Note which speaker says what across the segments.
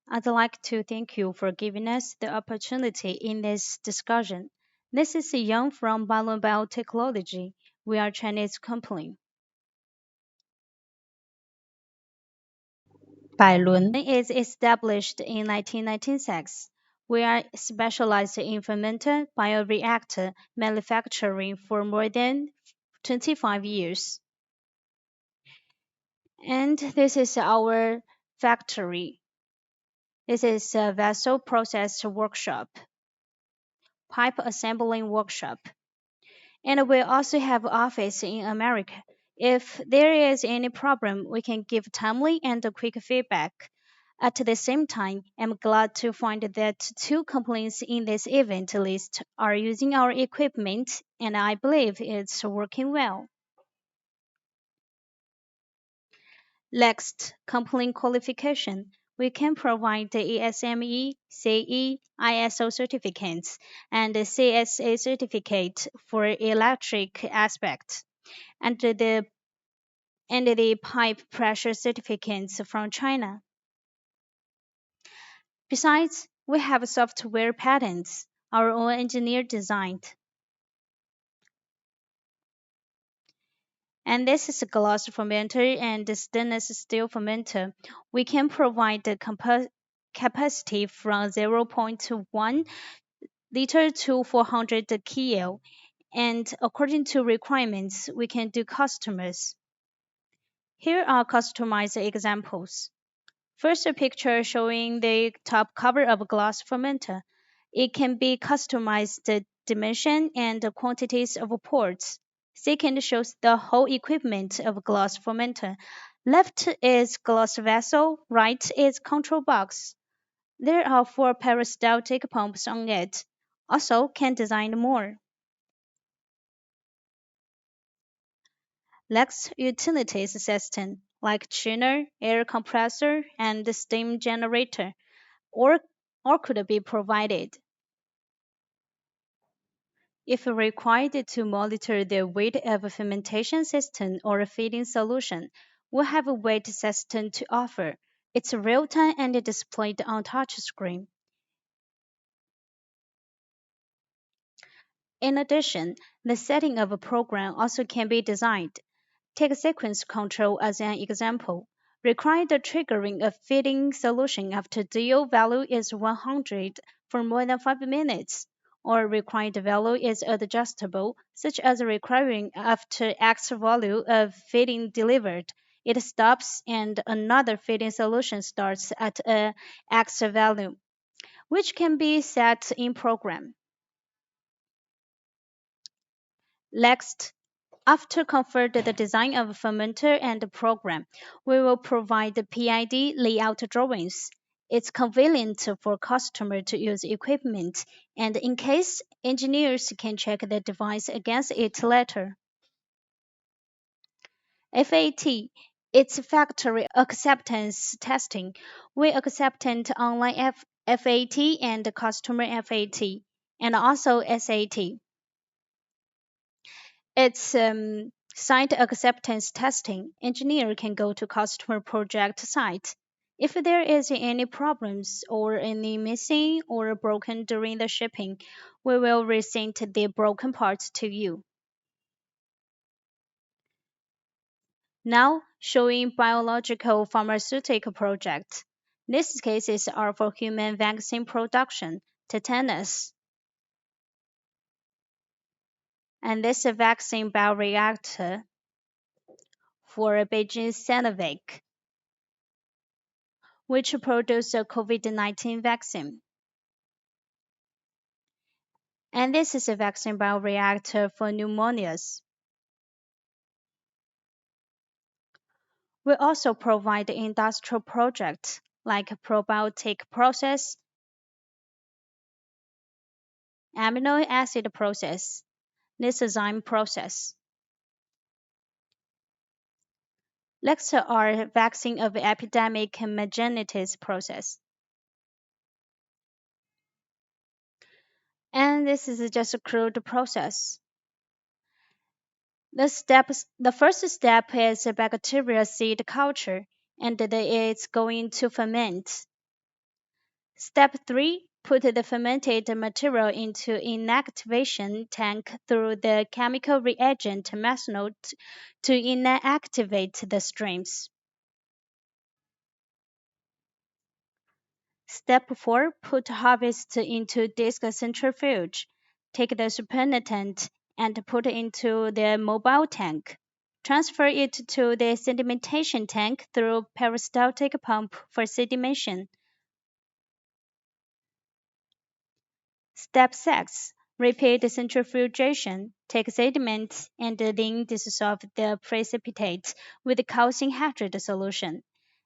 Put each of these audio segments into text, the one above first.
Speaker 1: I'd like to thank you for giving us the opportunity in this discussion. This is Yang from Bailun Biotechnology. We are a Chinese company. Bailun is established in 1996. We are specialized in fermented bioreactor manufacturing for more than 25 years. And this is our factory. This is a vessel process workshop, pipe assembling workshop, and we also have office in America. If there is any problem, we can give timely and quick feedback. At the same time, I'm glad to find that two companies in this event list are using our equipment, and I believe it's working well. Next, company qualification. We can provide the ESME, CE, ISO certificates, and the CSA certificate for electric aspects, and the pipe pressure certificates from China. Besides, we have software patents, our own engineer designed. And this is a glass fermenter and the stainless steel fermenter. We can provide the capacity from zero point 0.1 liter to 400 kilo. And according to requirements, we can do customers. Here are customized examples. First, a picture showing the top cover of a glass fermenter. It can be customized the dimension and the quantities of ports. Second shows the whole equipment of a glass fermenter. Left is glass vessel, right is control box. There are four peristaltic pumps on it. Also can design more. Next, utilities system like chiller, air compressor, and steam generator or, or could be provided. If required to monitor the weight of a fermentation system or a feeding solution, we have a weight system to offer. It's real-time and displayed on touchscreen. In addition, the setting of a program also can be designed. Take sequence control as an example. Require the triggering of feeding solution after DO value is 100 for more than 5 minutes, or required value is adjustable, such as requiring after X value of feeding delivered. It stops and another feeding solution starts at a X value, which can be set in program. Next, after confirm the design of fermenter and the program, we will provide the PID layout drawings. It's convenient for customer to use equipment, and in case engineers can check the device against it later. FAT, it's factory acceptance testing. We accept online FAT and customer FAT, and also SAT. It's site acceptance testing. Engineer can go to customer project site. If there is any problems or any missing or broken during the shipping, we will resend the broken parts to you. Now showing biological pharmaceutical projects. These cases are for human vaccine production, tetanus, and this vaccine bioreactor for Beijing Sinovac, which produce a COVID-19 vaccine. And this is a vaccine bioreactor for pneumonias. We also provide industrial projects like probiotic process, amino acid process, lysozyme process. Next are vaccine of epidemic meningitis process. And this is just a crude process. The first step is a bacteria seed culture, and it's going to ferment. Step 3. Put the fermented material into inactivation tank through the chemical reagent methanol to inactivate the streams. Step 4. Put harvest into disc centrifuge. Take the supernatant and put into the mobile tank. Transfer it to the sedimentation tank through peristaltic pump for sedimentation. Step 6. Repeat centrifugation. Take sediment and then dissolve the precipitate with calcium hydride solution.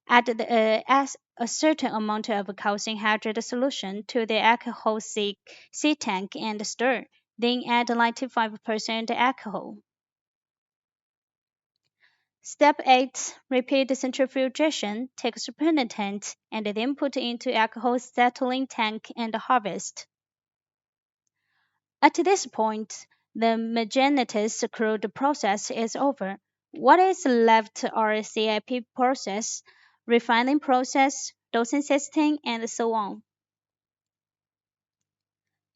Speaker 1: Add a certain amount of calcium hydride solution to the alcohol C tank and stir. Then add 95% alcohol. Step 8. Repeat centrifugation. Take supernatant and then put into alcohol settling tank and harvest. At this point, the Magnetis crude process is over. What is left are CIP process, refining process, dosing system, and so on.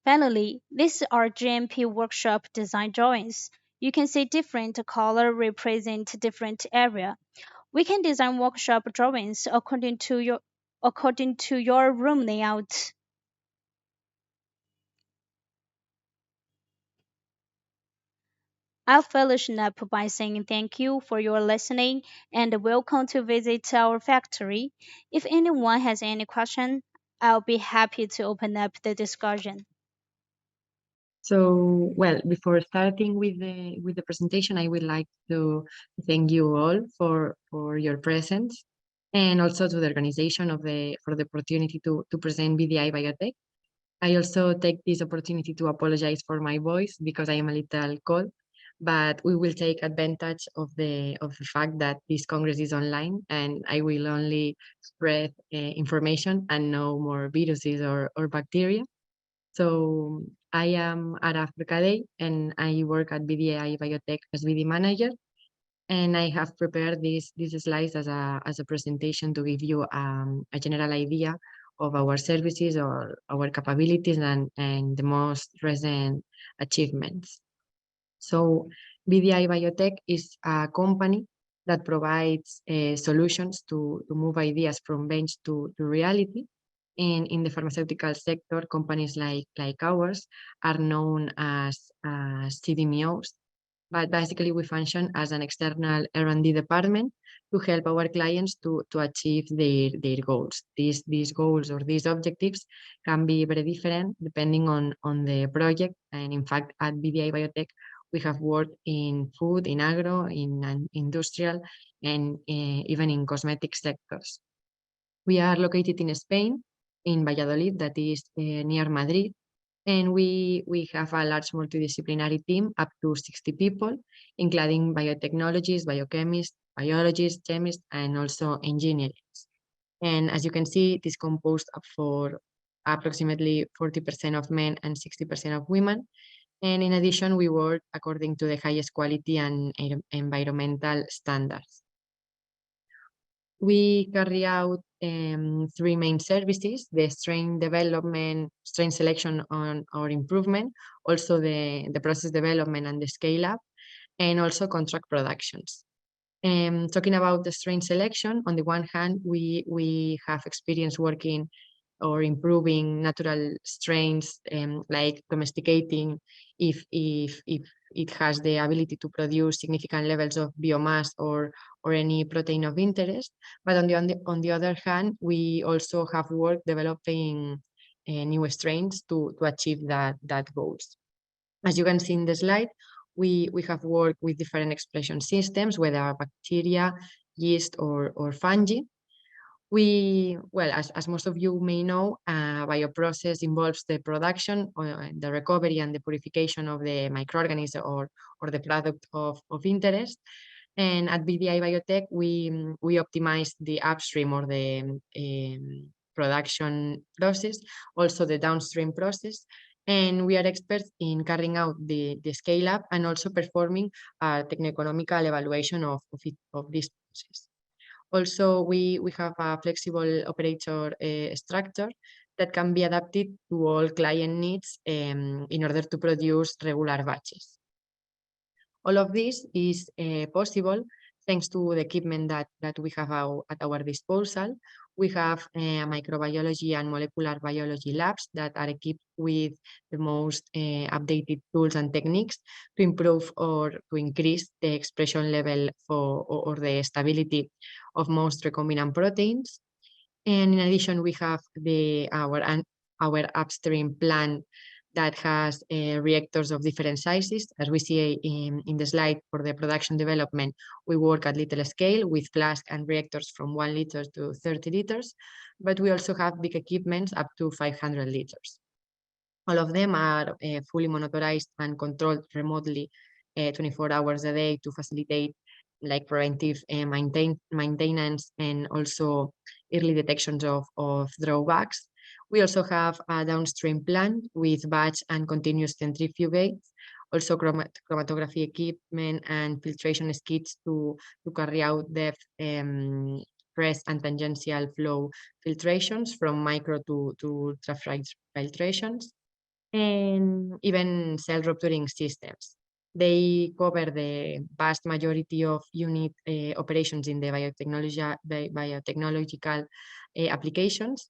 Speaker 1: Finally, these are GMP workshop design drawings. You can see different color represent different area. We can design workshop drawings according to your room layout. I'll finish up by saying thank you for your listening and welcome to visit our factory. If anyone has any question, I'll be happy to open up the discussion.
Speaker 2: So, well, before starting with the presentation, I would like to thank you all for your presence and also to the organization for the opportunity to present BDI Biotech. I also take this opportunity to apologize for my voice because I am a little cold, but we will take advantage of the fact that this congress is online and I will only spread information and no more viruses or bacteria. So I am at Africa Day and I work at BDI Biotech as BD manager. And I have prepared these slides as a presentation to give you a general idea of our services or our capabilities and the most recent achievements. So BDI Biotech is a company that provides solutions to move ideas from bench to reality. And in the pharmaceutical sector, companies like ours are known as CDMOs, but basically we function as an external R&D department to help our clients to achieve their goals. These goals or these objectives can be very different depending on the project. And in fact, at BDI Biotech, we have worked in food, in agro, in industrial, and even in cosmetic sectors. We are located in Spain, in Valladolid, that is near Madrid, and we have a large multidisciplinary team, up to 60 people, including biotechnologists, biochemists, biologists, chemists, and also engineers. And as you can see, it is composed of for approximately 40% of men and 60% of women. And in addition, we work according to the highest quality and environmental standards. We carry out three main services: the strain development, strain selection or improvement, also the process development and the scale up, and also contract productions. Talking about the strain selection, on the one hand, we have experience working or improving natural strains, like domesticating if it has the ability to produce significant levels of biomass or any protein of interest. But on the other hand, we also have worked developing new strains to achieve that goals. As you can see in the slide, we have worked with different expression systems, whether bacteria, yeast, or fungi. Well, as most of you may know, bioprocess involves the production, or the recovery and the purification of the microorganism or the product of interest. And at BDI Biotech, we optimize the upstream or the production process, also the downstream process. And we are experts in carrying out the scale up and also performing a techno-economical evaluation of this process. Also, we have a flexible operator structure that can be adapted to all client needs in order to produce regular batches. All of this is possible thanks to the equipment that we have at our disposal. We have microbiology and molecular biology labs that are equipped with the most updated tools and techniques to improve or to increase the expression level or the stability of most recombinant proteins. And in addition, we have our upstream plant that has reactors of different sizes. As we see in the slide for the production development, we work at little scale with flask and reactors from 1 liter to 30 liters, but we also have big equipments up to 500 liters. All of them are fully monitored and controlled remotely 24 hours a day to facilitate like preventive maintenance and also early detections of drawbacks. We also have a downstream plant with batch and continuous centrifugates, also chromatography equipment and filtration skids to carry out depth press and tangential flow filtrations from micro to ultra filtrations, and even cell rupturing systems. They cover the vast majority of unit operations in the biotechnological applications,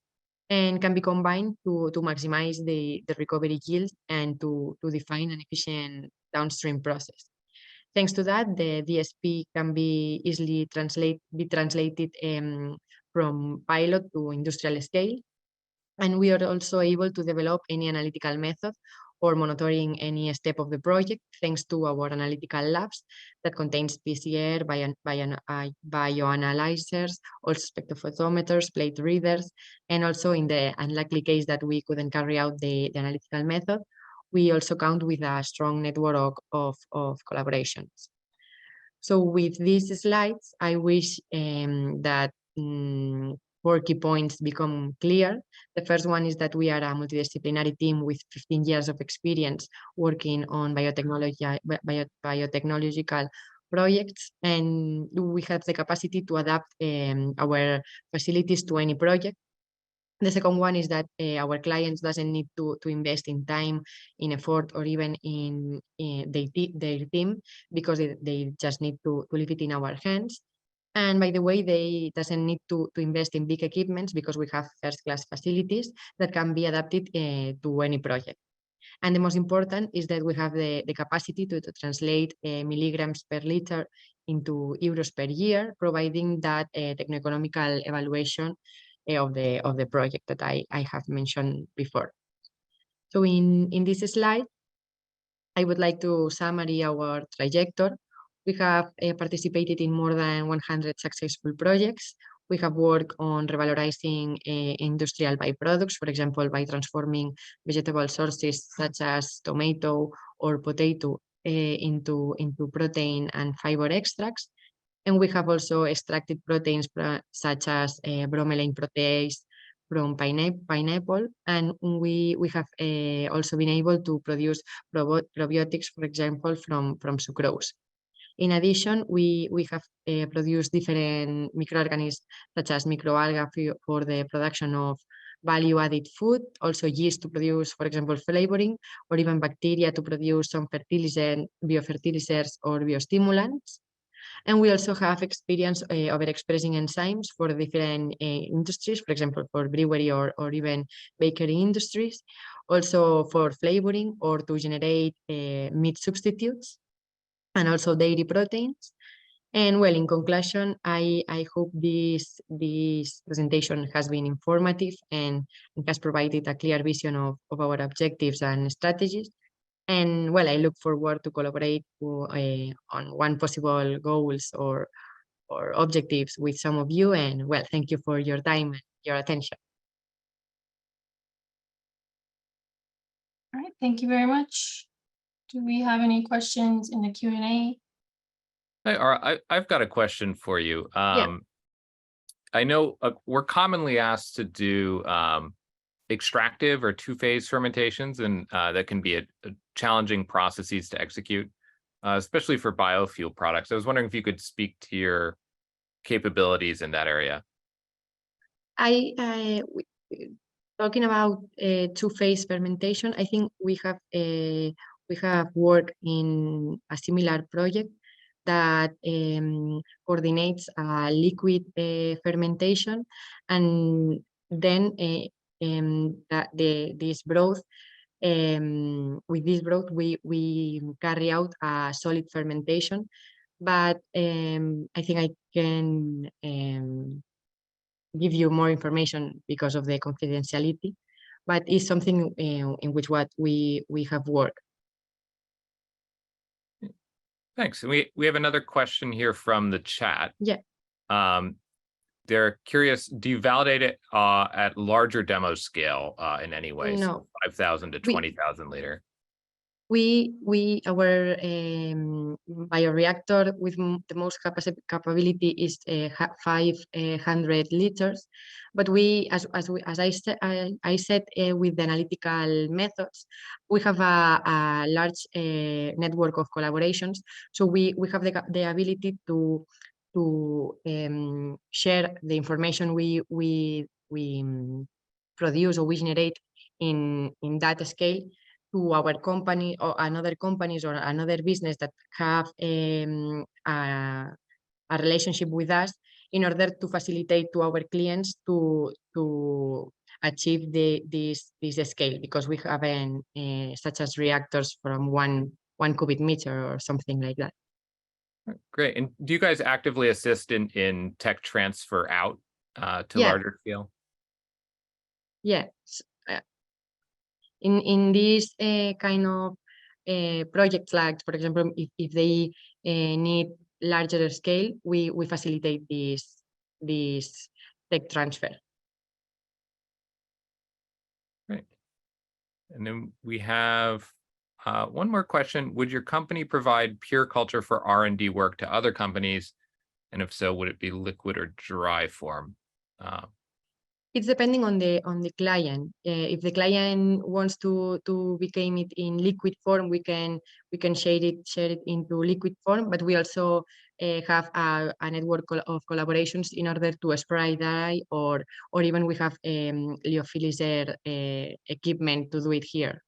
Speaker 2: and can be combined to maximize the recovery yield and to define an efficient downstream process. Thanks to that, the DSP can be easily translated from pilot to industrial scale. And we are also able to develop any analytical method or monitoring any step of the project thanks to our analytical labs that contains PCR, bioanalyzers, also spectrophotometers, plate readers, and also in the unlikely case that we couldn't carry out the analytical method, we also count with a strong network of collaborations. So with these slides, I wish that 4 key points become clear. The first one is that we are a multidisciplinary team with 15 years of experience working on biotechnological projects, and we have the capacity to adapt our facilities to any project. The second one is that our clients doesn't need to invest in time, in effort, or even in their team, because they just need to leave it in our hands. And by the way, they doesn't need to invest in big equipments because we have first-class facilities that can be adapted to any project. And the most important is that we have the capacity to translate milligrams per liter into euros per year, providing that techno-economical evaluation of the project that I have mentioned before. So in this slide, I would like to summarize our trajectory. We have participated in more than 100 successful projects. We have worked on revalorizing industrial byproducts, for example, by transforming vegetable sources such as tomato or potato into protein and fiber extracts. And we have also extracted proteins such as bromelain protease from pineapple. And we have also been able to produce probiotics, for example, from sucrose. In addition, we have produced different microorganisms such as microalgae for the production of value-added food, also yeast to produce, for example, flavoring, or even bacteria to produce some fertilizers, biofertilizers, or biostimulants. And we also have experience overexpressing enzymes for different industries, for example, for brewery or even bakery industries, also for flavoring or to generate meat substitutes, and also dairy proteins. And well, in conclusion, I hope this presentation has been informative and has provided a clear vision of our objectives and strategies. And well, I look forward to collaborate on one possible goals or objectives with some of you. And well, thank you for your time and your attention.
Speaker 3: All right, thank you very much. Do we have any questions in the Q&A?
Speaker 4: Hey, I've got a question for you.
Speaker 2: Yeah.
Speaker 4: I know we're commonly asked to do extractive or two-phase fermentations, and that can be a challenging processes to execute, especially for biofuel products. I was wondering if you could speak to your capabilities in that area.
Speaker 2: talking about two-phase fermentation, I think we have worked in a similar project that coordinates liquid fermentation, and then this broth. With this broth, we carry out a solid fermentation, but I think I can give you more information because of the confidentiality, but it's something in which what we have worked.
Speaker 4: Thanks. We have another question here from the chat.
Speaker 2: Yeah.
Speaker 4: They're curious, do you validate it at larger demo scale in any way?
Speaker 2: No.
Speaker 4: So 5,000 to 20,000 liter.
Speaker 2: Our bioreactor with the most capability is 500 liters, but as I said, with the analytical methods, we have a large network of collaborations, so we have the ability to share the information we produce or we generate in that scale to our company or another companies or another business that have a relationship with us, in order to facilitate to our clients to achieve this scale, because we have such as reactors from one cubic meter or something like that.
Speaker 4: Great. And do you guys actively assist in tech transfer out to larger scale?
Speaker 2: Yes. In these kind of projects, like for example, if they need larger scale, we facilitate this tech transfer.
Speaker 4: Great. And then we have one more question. Would your company provide pure culture for R&D work to other companies? And if so, would it be liquid or dry form?
Speaker 2: It's depending on the client. If the client wants to become it in liquid form, we can share it into liquid form. But we also have a network of collaborations in order to spray dry, or even we have lyophilizer equipment to do it here.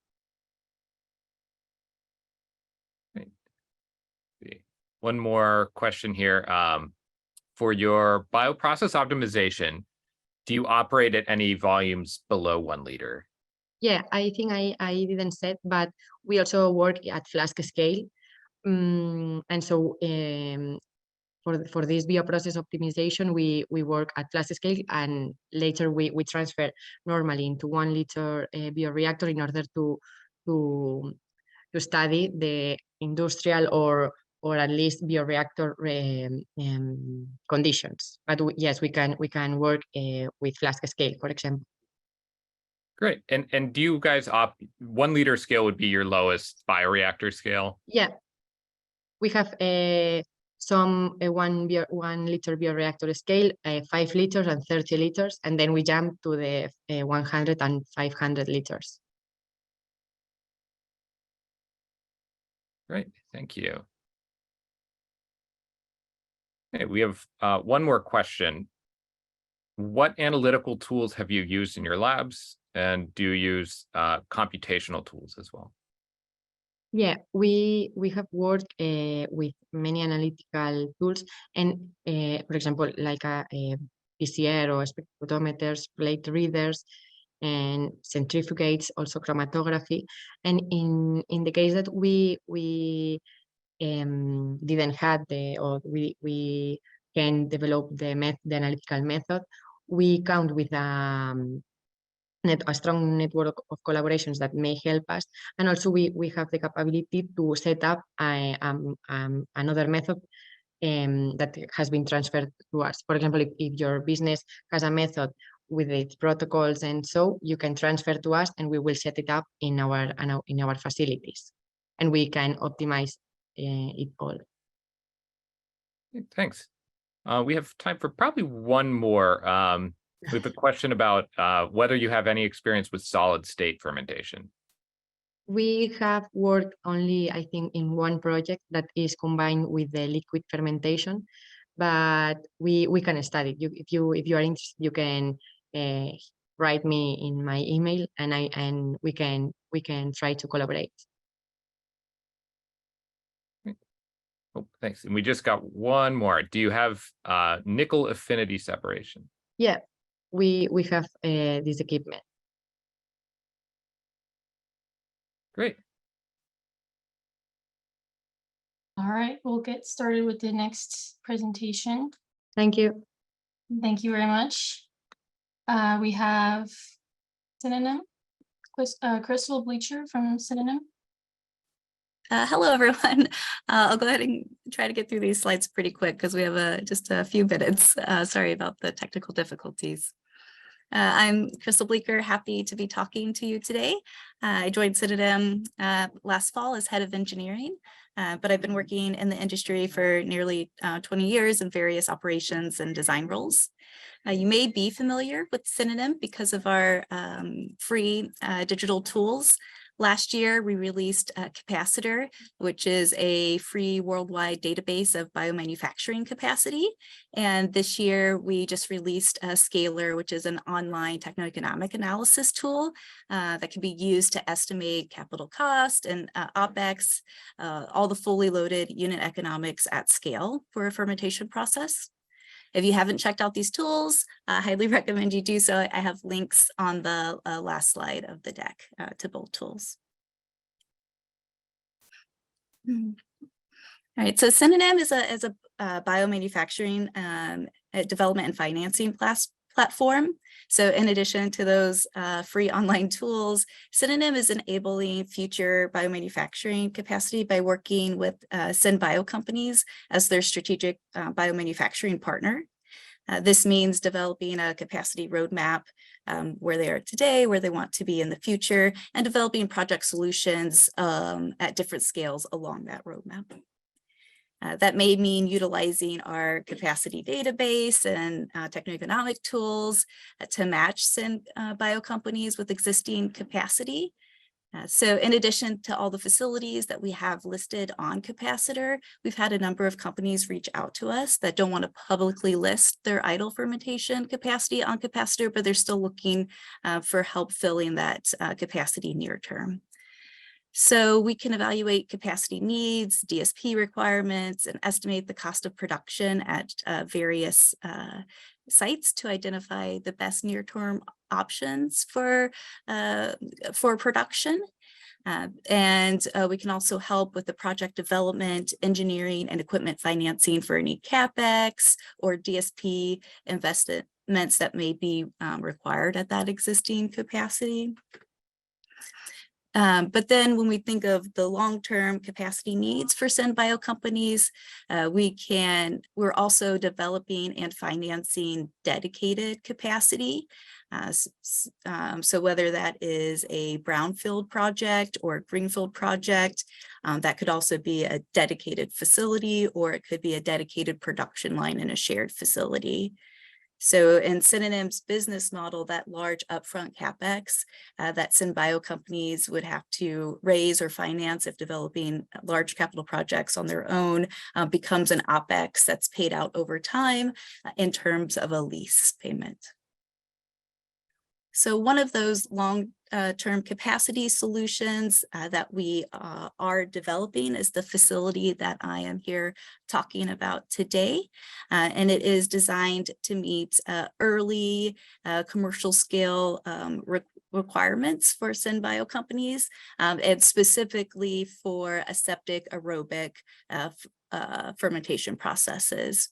Speaker 4: One more question here. For your bioprocess optimization, do you operate at any volumes below 1 liter?
Speaker 2: Yeah, I think I didn't say, but we also work at flask scale. And so for this bioprocess optimization, we work at flask scale, and later we transfer normally into 1 liter bioreactor in order to study the industrial or at least bioreactor conditions. But yes, we can work with flask scale, for example.
Speaker 4: Great. And do you guys 1 liter scale would be your lowest bioreactor scale?
Speaker 2: Yeah, we have some 1 liter bioreactor scale, 5 liters and 30 liters, and then we jump to the 100 and 500 liters.
Speaker 4: Great, thank you. Okay, we have one more question. What analytical tools have you used in your labs, and do you use computational tools as well?
Speaker 2: Yeah, we have worked with many analytical tools, and for example, like PCR or spectrophotometers, plate readers, and centrifugates, also chromatography. And in the case that we didn't have we can develop the analytical method, we count with a strong network of collaborations that may help us, and also we have the capability to set up another method that has been transferred to us. For example, if your business has a method with its protocols, and so you can transfer to us, and we will set it up in our facilities, and we can optimize it all.
Speaker 4: Thanks. We have time for probably one more. We have a question about whether you have any experience with solid state fermentation.
Speaker 2: We have worked only, I think, in one project that is combined with the liquid fermentation, but we can study. If you are interested, you can write me in my email, and we can try to collaborate.
Speaker 4: Oh, thanks. And we just got one more. Do you have nickel affinity separation?
Speaker 2: Yeah, we have this equipment.
Speaker 4: Great.
Speaker 3: All right, we'll get started with the next presentation.
Speaker 2: Thank you.
Speaker 3: Thank you very much. We have Synonym, Crystal Bleacher from Synonym.
Speaker 5: Hello, everyone. I'll go ahead and try to get through these slides pretty quick because we have just a few minutes. Sorry about the technical difficulties. I'm Crystal Bleacher, happy to be talking to you today. I joined Synonym last fall as head of engineering, but I've been working in the industry for nearly 20 years in various operations and design roles. You may be familiar with Synonym because of our free digital tools. Last year, we released Capacitor, which is a free worldwide database of biomanufacturing capacity. And this year, we just released Scalar, which is an online techno-economic analysis tool that can be used to estimate capital cost and OpEx, all the fully loaded unit economics at scale for a fermentation process. If you haven't checked out these tools, I highly recommend you do so. I have links on the last slide of the deck to both tools. All right, so Synonym is a biomanufacturing development and financing platform. So in addition to those free online tools, Synonym is enabling future biomanufacturing capacity by working with SynBio companies as their strategic biomanufacturing partner. This means developing a capacity roadmap where they are today, where they want to be in the future, and developing project solutions at different scales along that roadmap. That may mean utilizing our capacity database and techno-economic tools to match SynBio companies with existing capacity. So in addition to all the facilities that we have listed on Capacitor, we've had a number of companies reach out to us that don't want to publicly list their idle fermentation capacity on Capacitor, but they're still looking for help filling that capacity near term. So we can evaluate capacity needs, DSP requirements, and estimate the cost of production at various sites to identify the best near-term options for production. And we can also help with the project development, engineering, and equipment financing for any CapEx or DSP investments that may be required at that existing capacity. But then when we think of the long-term capacity needs for SynBio companies, we're also developing and financing dedicated capacity. So whether that is a brownfield project or a greenfield project, that could also be a dedicated facility, or it could be a dedicated production line in a shared facility. So in Synonym's business model, that large upfront CapEx that SynBio companies would have to raise or finance if developing large capital projects on their own becomes an OpEx that's paid out over time in terms of a lease payment. So one of those long-term capacity solutions that we are developing is the facility that I am here talking about today. And it is designed to meet early commercial scale requirements for SynBio companies, and specifically for aseptic aerobic fermentation processes.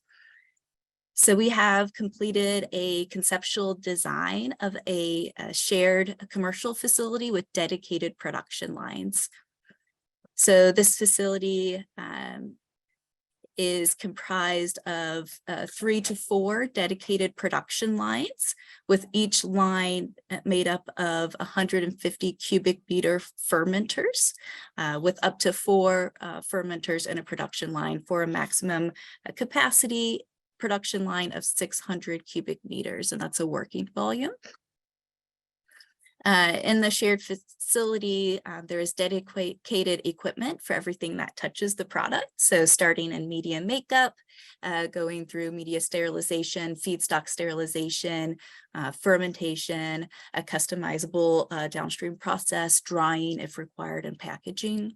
Speaker 5: So we have completed a conceptual design of a shared commercial facility with dedicated production lines. So this facility is comprised of 3 to 4 dedicated production lines, with each line made up of 150 cubic meter fermenters, with up to 4 fermenters in a production line for a maximum capacity production line of 600 cubic meters, and that's a working volume. In the shared facility, there is dedicated equipment for everything that touches the product. So starting in media makeup, going through media sterilization, feedstock sterilization, fermentation, a customizable downstream process, drying if required, and packaging.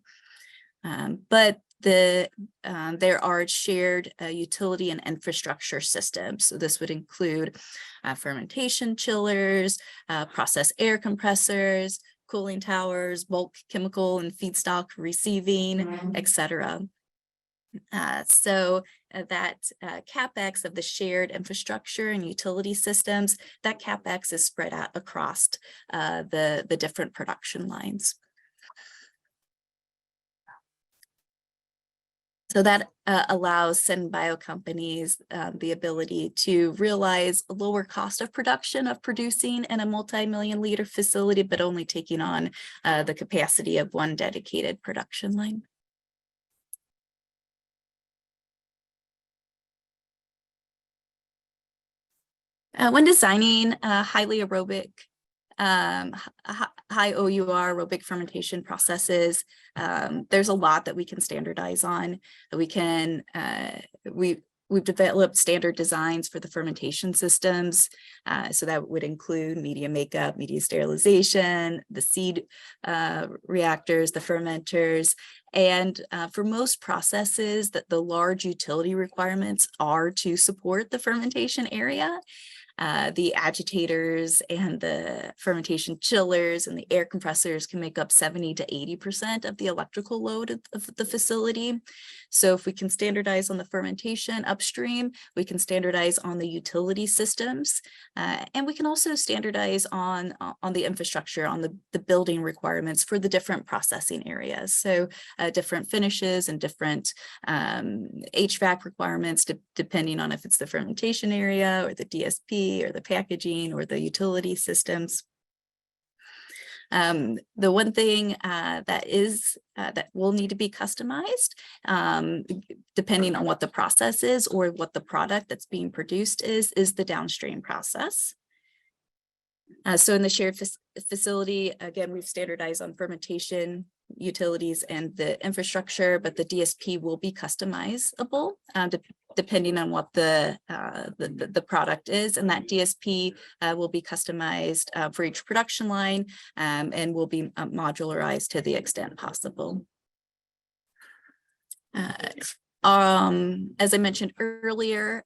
Speaker 5: But there are shared utility and infrastructure systems. So this would include fermentation chillers, process air compressors, cooling towers, bulk chemical and feedstock receiving, etc. So that CapEx of the shared infrastructure and utility systems, that CapEx is spread out across the different production lines. So that allows Synonym Bio companies the ability to realize a lower cost of production of producing in a multi-million liter facility, but only taking on the capacity of one dedicated production line. When designing highly aerobic high OUR aerobic fermentation processes, there's a lot that we can standardize on. We've developed standard designs for the fermentation systems. So that would include media makeup, media sterilization, the seed reactors, the fermenters. And for most processes, that the large utility requirements are to support the fermentation area. The agitators and the fermentation chillers and the air compressors can make up 70 to 80% of the electrical load of the facility. So if we can standardize on the fermentation upstream, we can standardize on the utility systems, and we can also standardize on the infrastructure, on the building requirements for the different processing areas. So different finishes and different HVAC requirements, depending on if it's the fermentation area or the DSP or the packaging or the utility systems. The one thing that will need to be customized, depending on what the process is or what the product that's being produced is the downstream process. So in the shared facility, again, we've standardized on fermentation, utilities, and the infrastructure, but the DSP will be customizable depending on what the product is, and that DSP will be customized for each production line and will be modularized to the extent possible. As I mentioned earlier,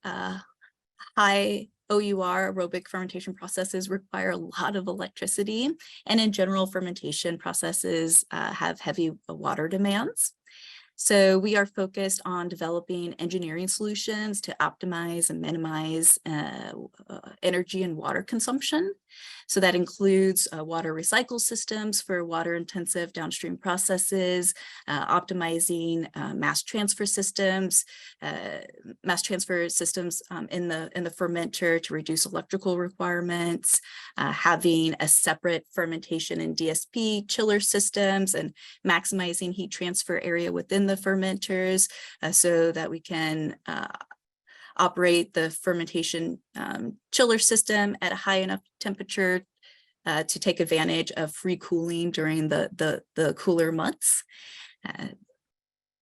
Speaker 5: high OUR aerobic fermentation processes require a lot of electricity, and in general, fermentation processes have heavy water demands. So we are focused on developing engineering solutions to optimize and minimize energy and water consumption. So that includes water recycle systems for water intensive downstream processes, optimizing mass transfer systems in the fermenter to reduce electrical requirements, having a separate fermentation and DSP chiller systems, and maximizing heat transfer area within the fermenters so that we can operate the fermentation chiller system at a high enough temperature to take advantage of free cooling during the cooler months.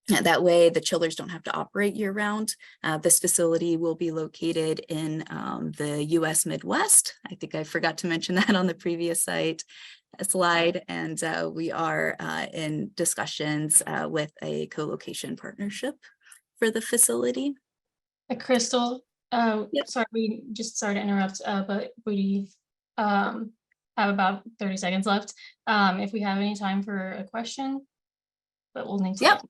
Speaker 5: That way the chillers don't have to operate year round. This facility will be located in the US Midwest. I think I forgot to mention that on the previous slide, and we are in discussions with a co-location partnership for the facility.
Speaker 3: Crystal,
Speaker 5: Yep.
Speaker 3: sorry to interrupt, but we have about 30 seconds left. If we have any time for a question, but we'll need to.
Speaker 5: Yep.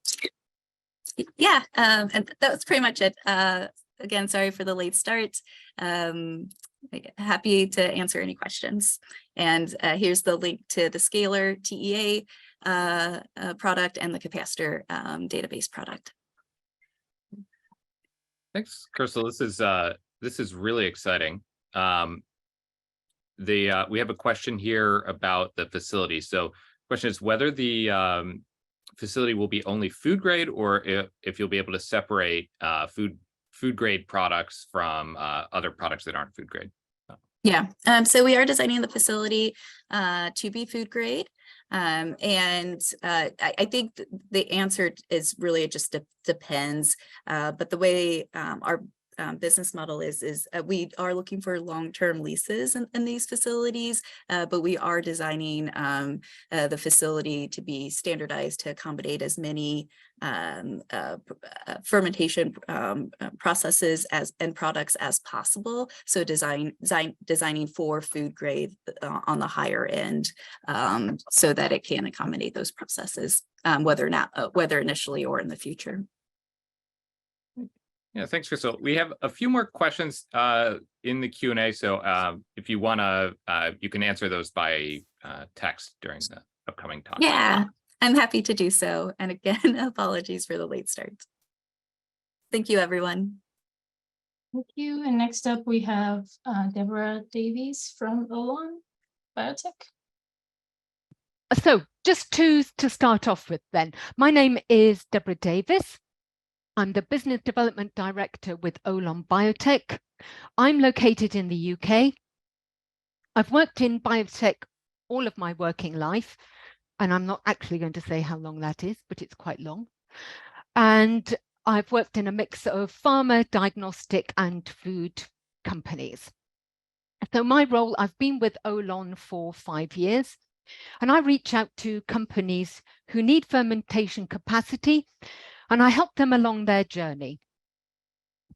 Speaker 5: Yeah, and that was pretty much it. Again, sorry for the late start. Happy to answer any questions. And here's the link to the Scalar TEA product and the Capacitor database product.
Speaker 4: Thanks, Crystal. This is really exciting. We have a question here about the facility. So, question is whether the facility will be only food grade, or if you'll be able to separate food grade products from other products that aren't food grade.
Speaker 5: Yeah, so we are designing the facility to be food grade. I think the answer is really it just depends. But the way our business model is we are looking for long-term leases in these facilities, but we are designing the facility to be standardized to accommodate as many fermentation processes and products as possible. So designing for food grade on the higher end, so that it can accommodate those processes, whether initially or in the future.
Speaker 4: Yeah, thanks, Crystal. We have a few more questions in the Q&A. So if you want to, you can answer those by text during the upcoming talk.
Speaker 5: Yeah, I'm happy to do so. And again, apologies for the late start. Thank you, everyone.
Speaker 3: Thank you. And next up, we have Deborah Davies from Olon Biotech.
Speaker 6: So just to start off with then, my name is Deborah Davis. I'm the Business Development Director with Olon Biotech. I'm located in the UK. I've worked in biotech all of my working life, and I'm not actually going to say how long that is, but it's quite long. And I've worked in a mix of pharma, diagnostic, and food companies. So my role, I've been with Olon for 5 years, and I reach out to companies who need fermentation capacity, and I help them along their journey.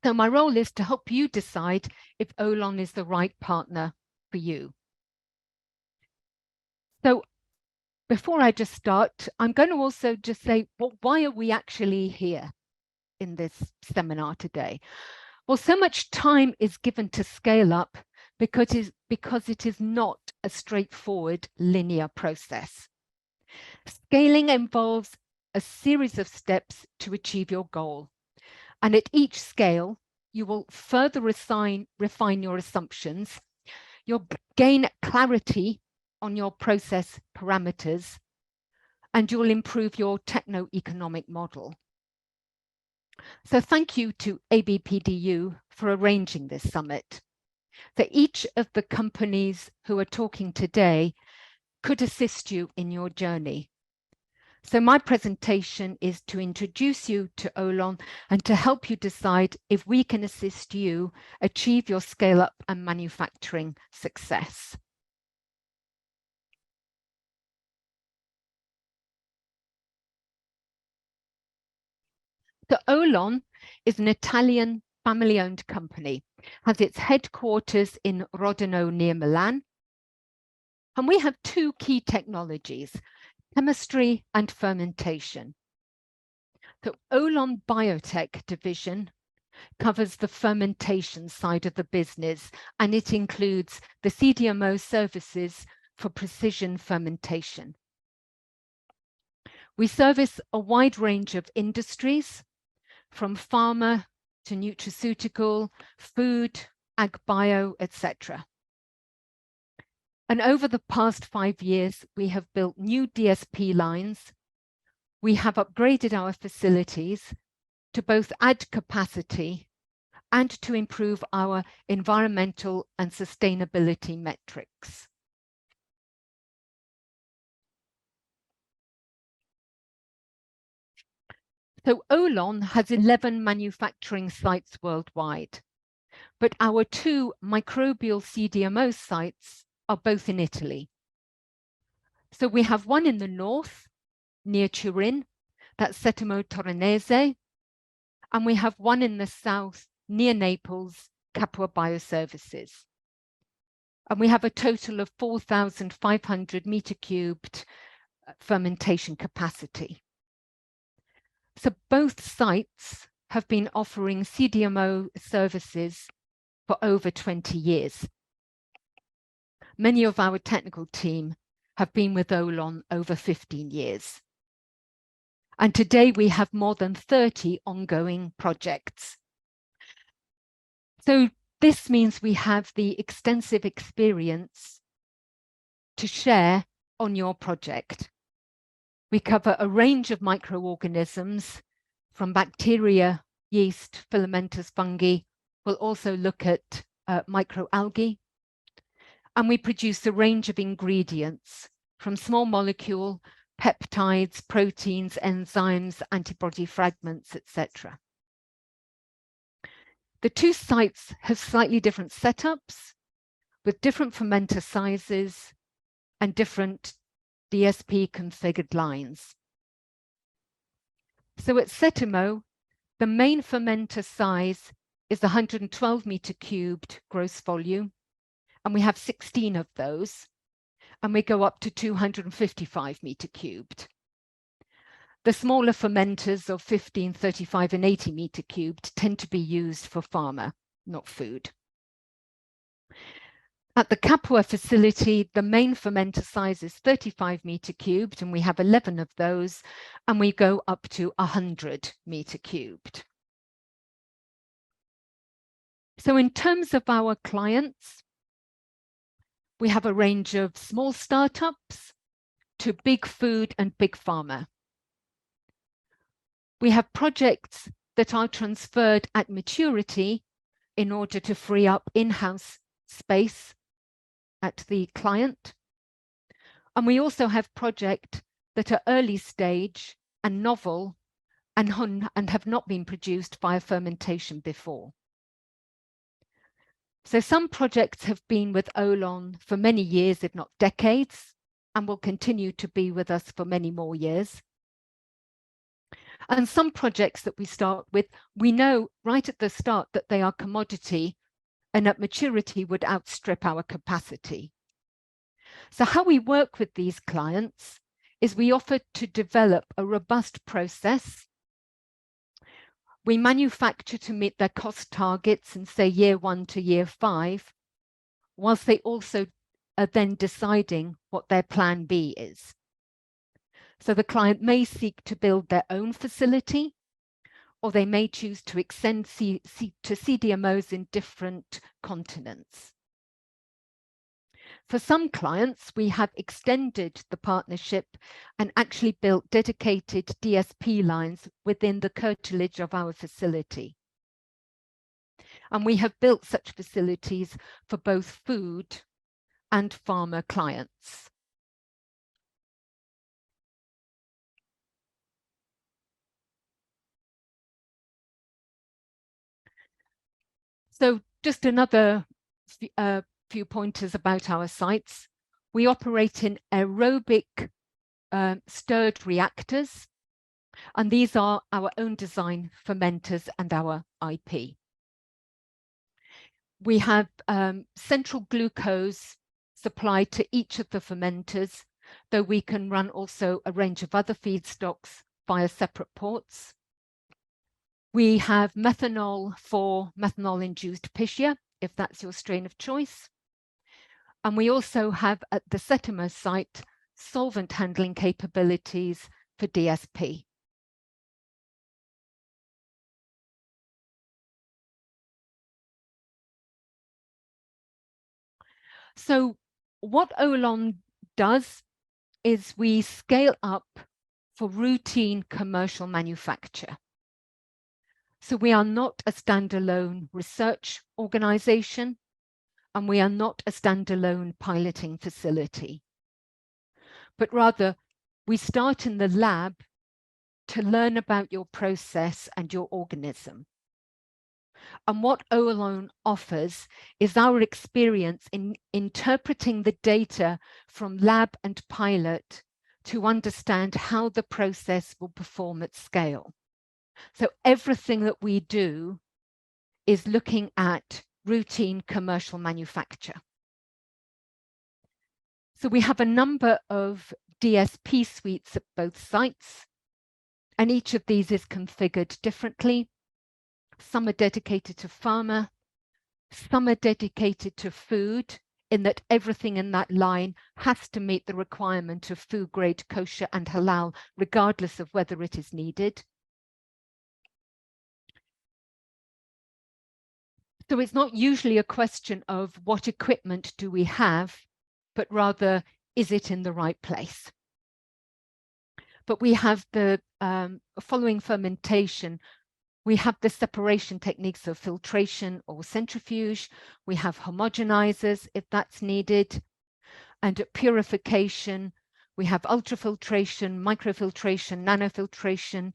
Speaker 6: So my role is to help you decide if Olon is the right partner for you. So before I just start, I'm going to also just say, well, why are we actually here in this seminar today? Well, so much time is given to scale up because it is not a straightforward linear process. Scaling involves a series of steps to achieve your goal. And at each scale, you will further refine your assumptions. You'll gain clarity on your process parameters, and you'll improve your techno-economic model. So thank you to ABPDU for arranging this summit. So each of the companies who are talking today could assist you in your journey. So my presentation is to introduce you to Olon and to help you decide if we can assist you achieve your scale-up and manufacturing success. So Olon is an Italian family-owned company, has its headquarters in Rodano near Milan. And we have two key technologies, chemistry and fermentation. The Olon Biotech division covers the fermentation side of the business, and it includes the CDMO services for precision fermentation. We service a wide range of industries, from pharma to nutraceutical, food, ag bio, etc. And over the past 5 years, we have built new DSP lines. We have upgraded our facilities to both add capacity and to improve our environmental and sustainability metrics. So Olon has 11 manufacturing sites worldwide, but our 2 microbial CDMO sites are both in Italy. So we have one in the north, near Turin, that's Settimo Torinese, and we have one in the south, near Naples, Capua Bioservices. And we have a total of 4,500 meter cubed fermentation capacity. So both sites have been offering CDMO services for over 20 years. Many of our technical team have been with Olon over 15 years. And today we have more than 30 ongoing projects. So this means we have the extensive experience to share on your project. We cover a range of microorganisms from bacteria, yeast, filamentous fungi. We'll also look at microalgae, And we produce a range of ingredients from small molecule, peptides, proteins, enzymes, antibody fragments, etc. The two sites have slightly different setups with different fermenter sizes and different DSP configured lines. So at Setimo, the main fermenter size is 112 meter cubed gross volume, and we have 16 of those, and we go up to 255 meter cubed. The smaller fermenters of 15, 35, and 80 meter cubed tend to be used for pharma, not food. At the Capua facility, the main fermenter size is 35 meter cubed, and we have 11 of those, and we go up to 100 meter cubed. So in terms of our clients, we have a range of small startups to big food and big pharma. We have projects that are transferred at maturity in order to free up in-house space at the client. And we also have projects that are early stage and novel and have not been produced via fermentation before. So some projects have been with Olon for many years, if not decades, and will continue to be with us for many more years. And some projects that we start with, we know right at the start that they are commodity and at maturity would outstrip our capacity. So how we work with these clients is we offer to develop a robust process. We manufacture to meet their cost targets in, say, year 1 to year 5, whilst they also are then deciding what their plan B is. So the client may seek to build their own facility, or they may choose to extend to CDMOs in different continents. For some clients, we have extended the partnership and actually built dedicated DSP lines within the curtilage of our facility. And we have built such facilities for both food and pharma clients. So just another few pointers about our sites. We operate in aerobic stirred reactors, and these are our own design fermenters and our IP. We have central glucose supplied to each of the fermenters, though we can run also a range of other feedstocks via separate ports. We have methanol for methanol-induced piscia, if that's your strain of choice. And we also have at the Setimo site solvent handling capabilities for DSP. So what Olon does is we scale up for routine commercial manufacture. So we are not a standalone research organization, and we are not a standalone piloting facility, but rather we start in the lab to learn about your process and your organism. And what Olon offers is our experience in interpreting the data from lab and pilot to understand how the process will perform at scale. So everything that we do is looking at routine commercial manufacture. So we have a number of DSP suites at both sites, and each of these is configured differently. Some are dedicated to pharma, some are dedicated to food, in that everything in that line has to meet the requirement of food grade kosher and halal, regardless of whether it is needed. So it's not usually a question of what equipment do we have, but rather, is it in the right place? But we have the following fermentation We have the separation techniques of filtration or centrifuge. We have homogenizers if that's needed. And at purification, we have ultrafiltration, microfiltration, nanofiltration.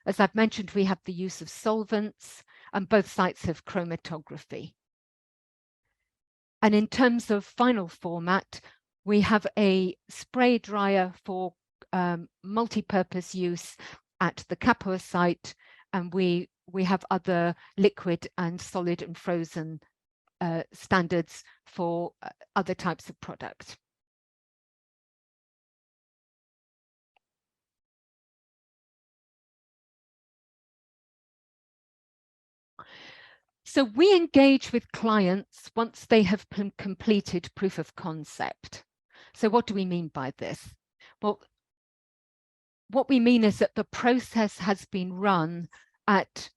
Speaker 6: As I've mentioned, we have the use of solvents, and both sites have chromatography. And in terms of final format, we have a spray dryer for multi-purpose use at the Capua site, and we have other liquid and solid and frozen standards for other types of products. So we engage with clients once they have completed proof of concept. So what do we mean by this? Well, what we mean is that the process has been run at,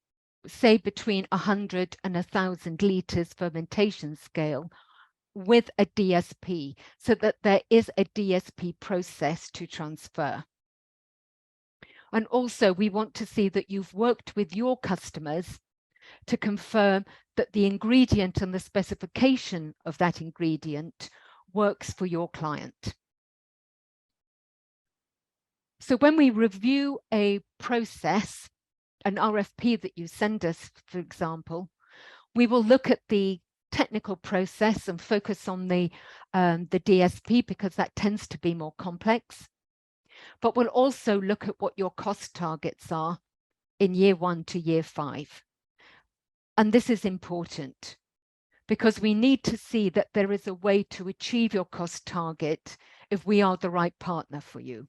Speaker 6: say, between 100 and 1,000 liters fermentation scale with a DSP, so that there is a DSP process to transfer. And also, we want to see that you've worked with your customers to confirm that the ingredient and the specification of that ingredient works for your client. So when we review a process, an RFP that you send us, for example, we will look at the technical process and focus on the DSP because that tends to be more complex. But we'll also look at what your cost targets are in year 1 to year 5. And this is important because we need to see that there is a way to achieve your cost target if we are the right partner for you.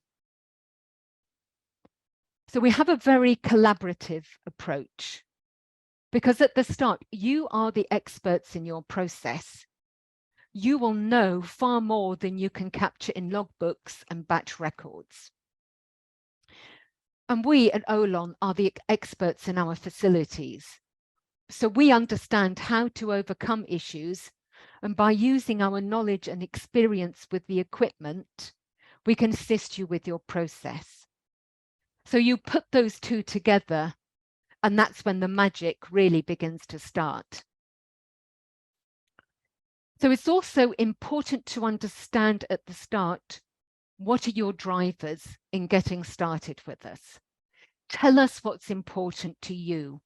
Speaker 6: So we have a very collaborative approach because at the start, you are the experts in your process. You will know far more than you can capture in logbooks and batch records. And we at Olon are the experts in our facilities. So we understand how to overcome issues, and by using our knowledge and experience with the equipment, we can assist you with your process. So you put those two together, and that's when the magic really begins to start. So it's also important to understand at the start, what are your drivers in getting started with us? Tell us what's important to you.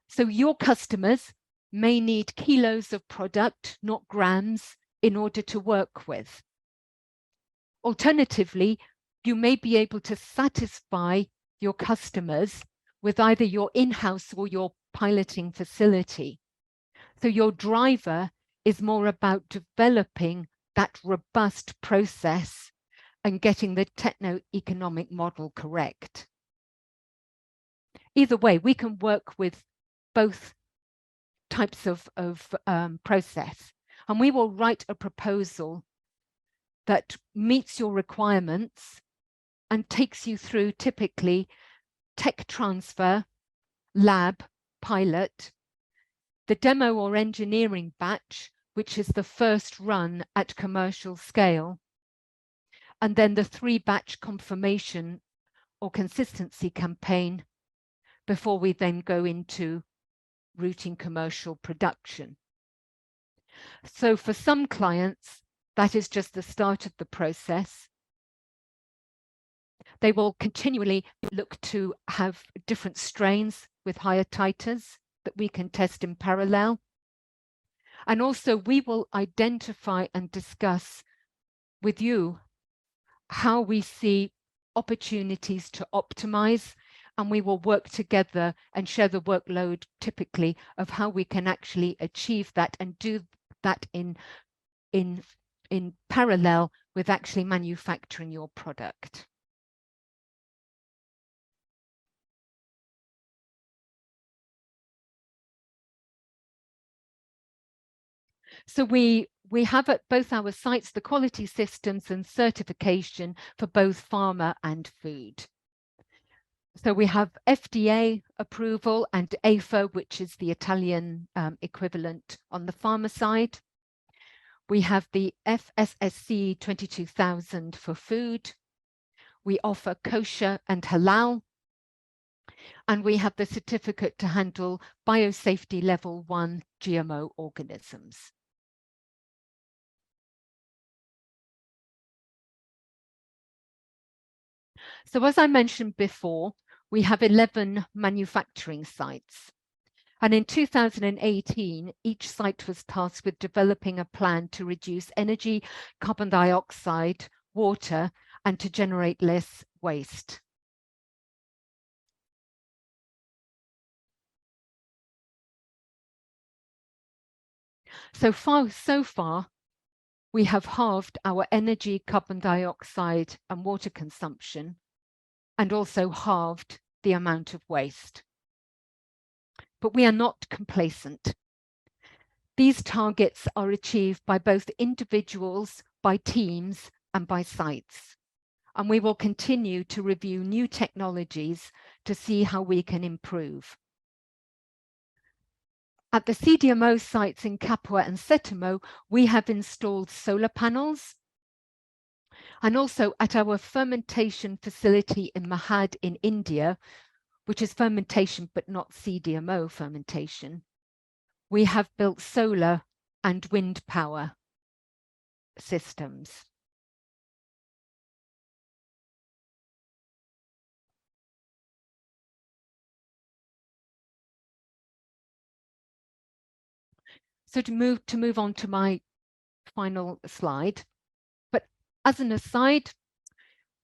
Speaker 6: So your customers may need kilos of product, not grams, in order to work with. Alternatively, you may be able to satisfy your customers with either your in-house or your piloting facility. So your driver is more about developing that robust process and getting the techno-economic model correct. Either way, we can work with both types of process, and we will write a proposal that meets your requirements and takes you through typically tech transfer, lab, pilot, the demo or engineering batch, which is the first run at commercial scale, and then the 3-batch confirmation or consistency campaign before we then go into routine commercial production. So for some clients, that is just the start of the process. They will continually look to have different strains with higher titers that we can test in parallel. And also we will identify and discuss with you how we see opportunities to optimize, and we will work together and share the workload typically of how we can actually achieve that and do that in parallel with actually manufacturing your product. So we have at both our sites the quality systems and certification for both pharma and food. So we have FDA approval and AFO, which is the Italian equivalent on the pharma side. We have the FSSC 22000 for food. We offer kosher and halal. And we have the certificate to handle biosafety level 1 GMO organisms. So as I mentioned before, we have 11 manufacturing sites. And in 2018, each site was tasked with developing a plan to reduce energy, carbon dioxide, water, and to generate less waste. So far, we have halved our energy, carbon dioxide, and water consumption, and also halved the amount of waste. But we are not complacent. These targets are achieved by both individuals, by teams, and by sites. And we will continue to review new technologies to see how we can improve. At the CDMO sites in Capua and Settimo, we have installed solar panels. And also at our fermentation facility in Mahad in India, which is fermentation but not CDMO fermentation, we have built solar and wind power systems. So to move on to my final slide, but as an aside,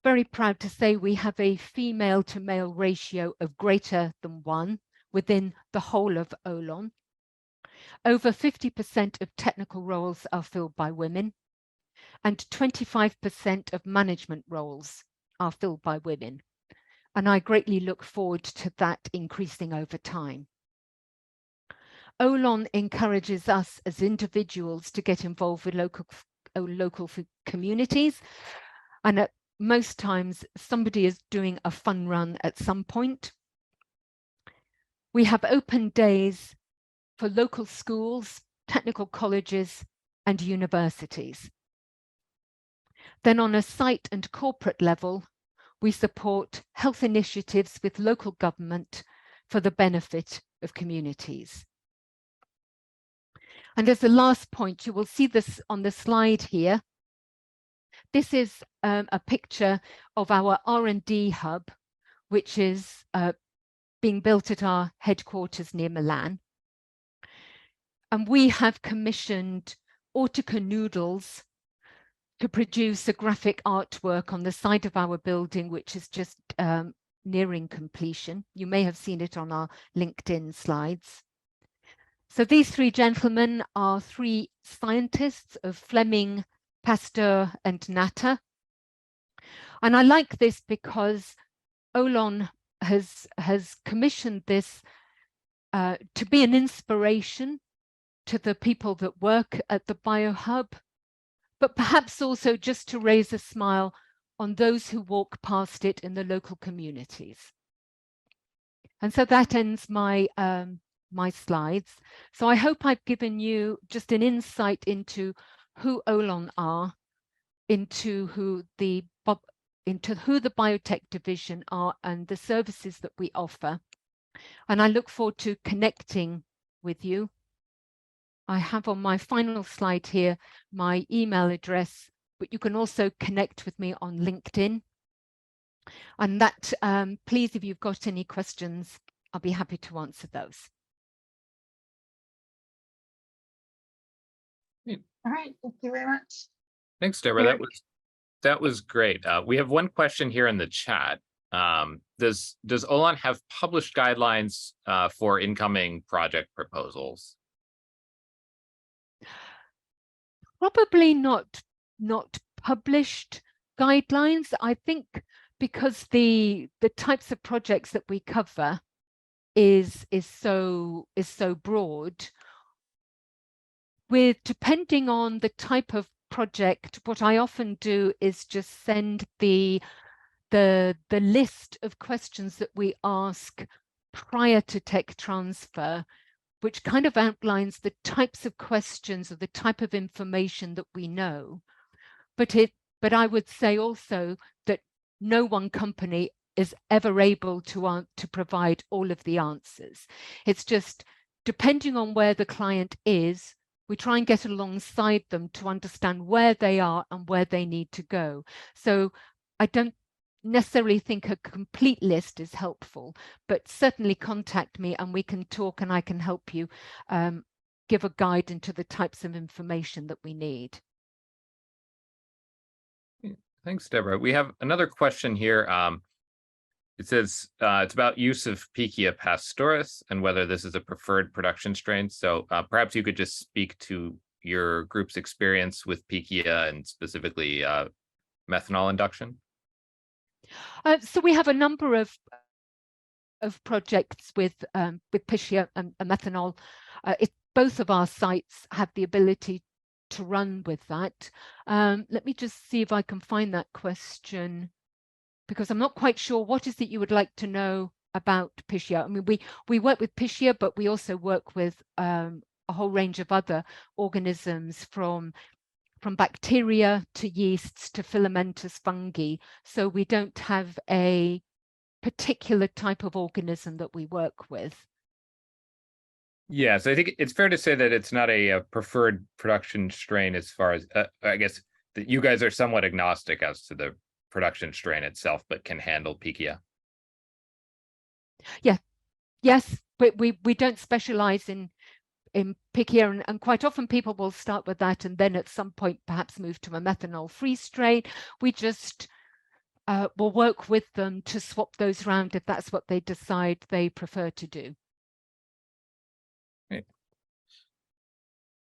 Speaker 6: very proud to say we have a female to male ratio of greater than 1 within the whole of Olon. Over 50% of technical roles are filled by women, and 25% of management roles are filled by women. And I greatly look forward to that increasing over time. Olon encourages us as individuals to get involved with local communities. And at most times, somebody is doing a fun run at some point. We have open days for local schools, technical colleges, and universities. Then on a site and corporate level, we support health initiatives with local government for the benefit of communities. And as the last point, you will see this on the slide here. This is a picture of our R&D hub, which is being built at our headquarters near Milan. And we have commissioned Autica Noodles to produce a graphic artwork on the side of our building, which is just nearing completion. You may have seen it on our LinkedIn slides. So these three gentlemen are three scientists of Fleming, Pasteur, and Natter. And I like this because Olon has commissioned this to be an inspiration to the people that work at the BioHub, but perhaps also just to raise a smile on those who walk past it in the local communities. And so that ends my my slides. So I hope I've given you just an insight into who Olon are, into who the biotech division are and the services that we offer. And I look forward to connecting with you. I have on my final slide here my email address, but you can also connect with me on LinkedIn. And that, please, if you've got any questions, I'll be happy to answer those.
Speaker 3: All right, thank you very much.
Speaker 4: Thanks, Deborah. That was great. We have one question here in the chat. Does Olon have published guidelines for incoming project proposals?
Speaker 6: Probably not published guidelines. I think because the types of projects that we cover is so broad. Depending on the type of project, what I often do is just send the list of questions that we ask prior to tech transfer, which kind of outlines the types of questions or the type of information that we know. But I would say also that no one company is ever able to provide all of the answers. It's just depending on where the client is, we try and get alongside them to understand where they are and where they need to go. So I don't necessarily think a complete list is helpful, but certainly contact me and we can talk and I can help you give a guide into the types of information that we need.
Speaker 4: Thanks, Deborah. We have another question here. It says it's about use of Pichia pastoris and whether this is a preferred production strain. So perhaps you could just speak to your group's experience with Pichia and specifically methanol induction.
Speaker 6: So we have a number of projects with Pichia and methanol. Both of our sites have the ability to run with that. Let me just see if I can find that question, because I'm not quite sure what is it you would like to know about Pichia. I mean, we work with Pichia, but we also work with a whole range of other organisms from bacteria to yeasts to filamentous fungi. So we don't have a particular type of organism that we work with.
Speaker 4: Yes, I think it's fair to say that it's not a preferred production strain as far as, I guess, that you guys are somewhat agnostic as to the production strain itself, but can handle Pichia.
Speaker 6: Yeah, yes, but we don't specialize in Pichia, and quite often people will start with that and then at some point perhaps move to a methanol-free strain. We just will work with them to swap those around if that's what they decide they prefer to do.
Speaker 4: Okay.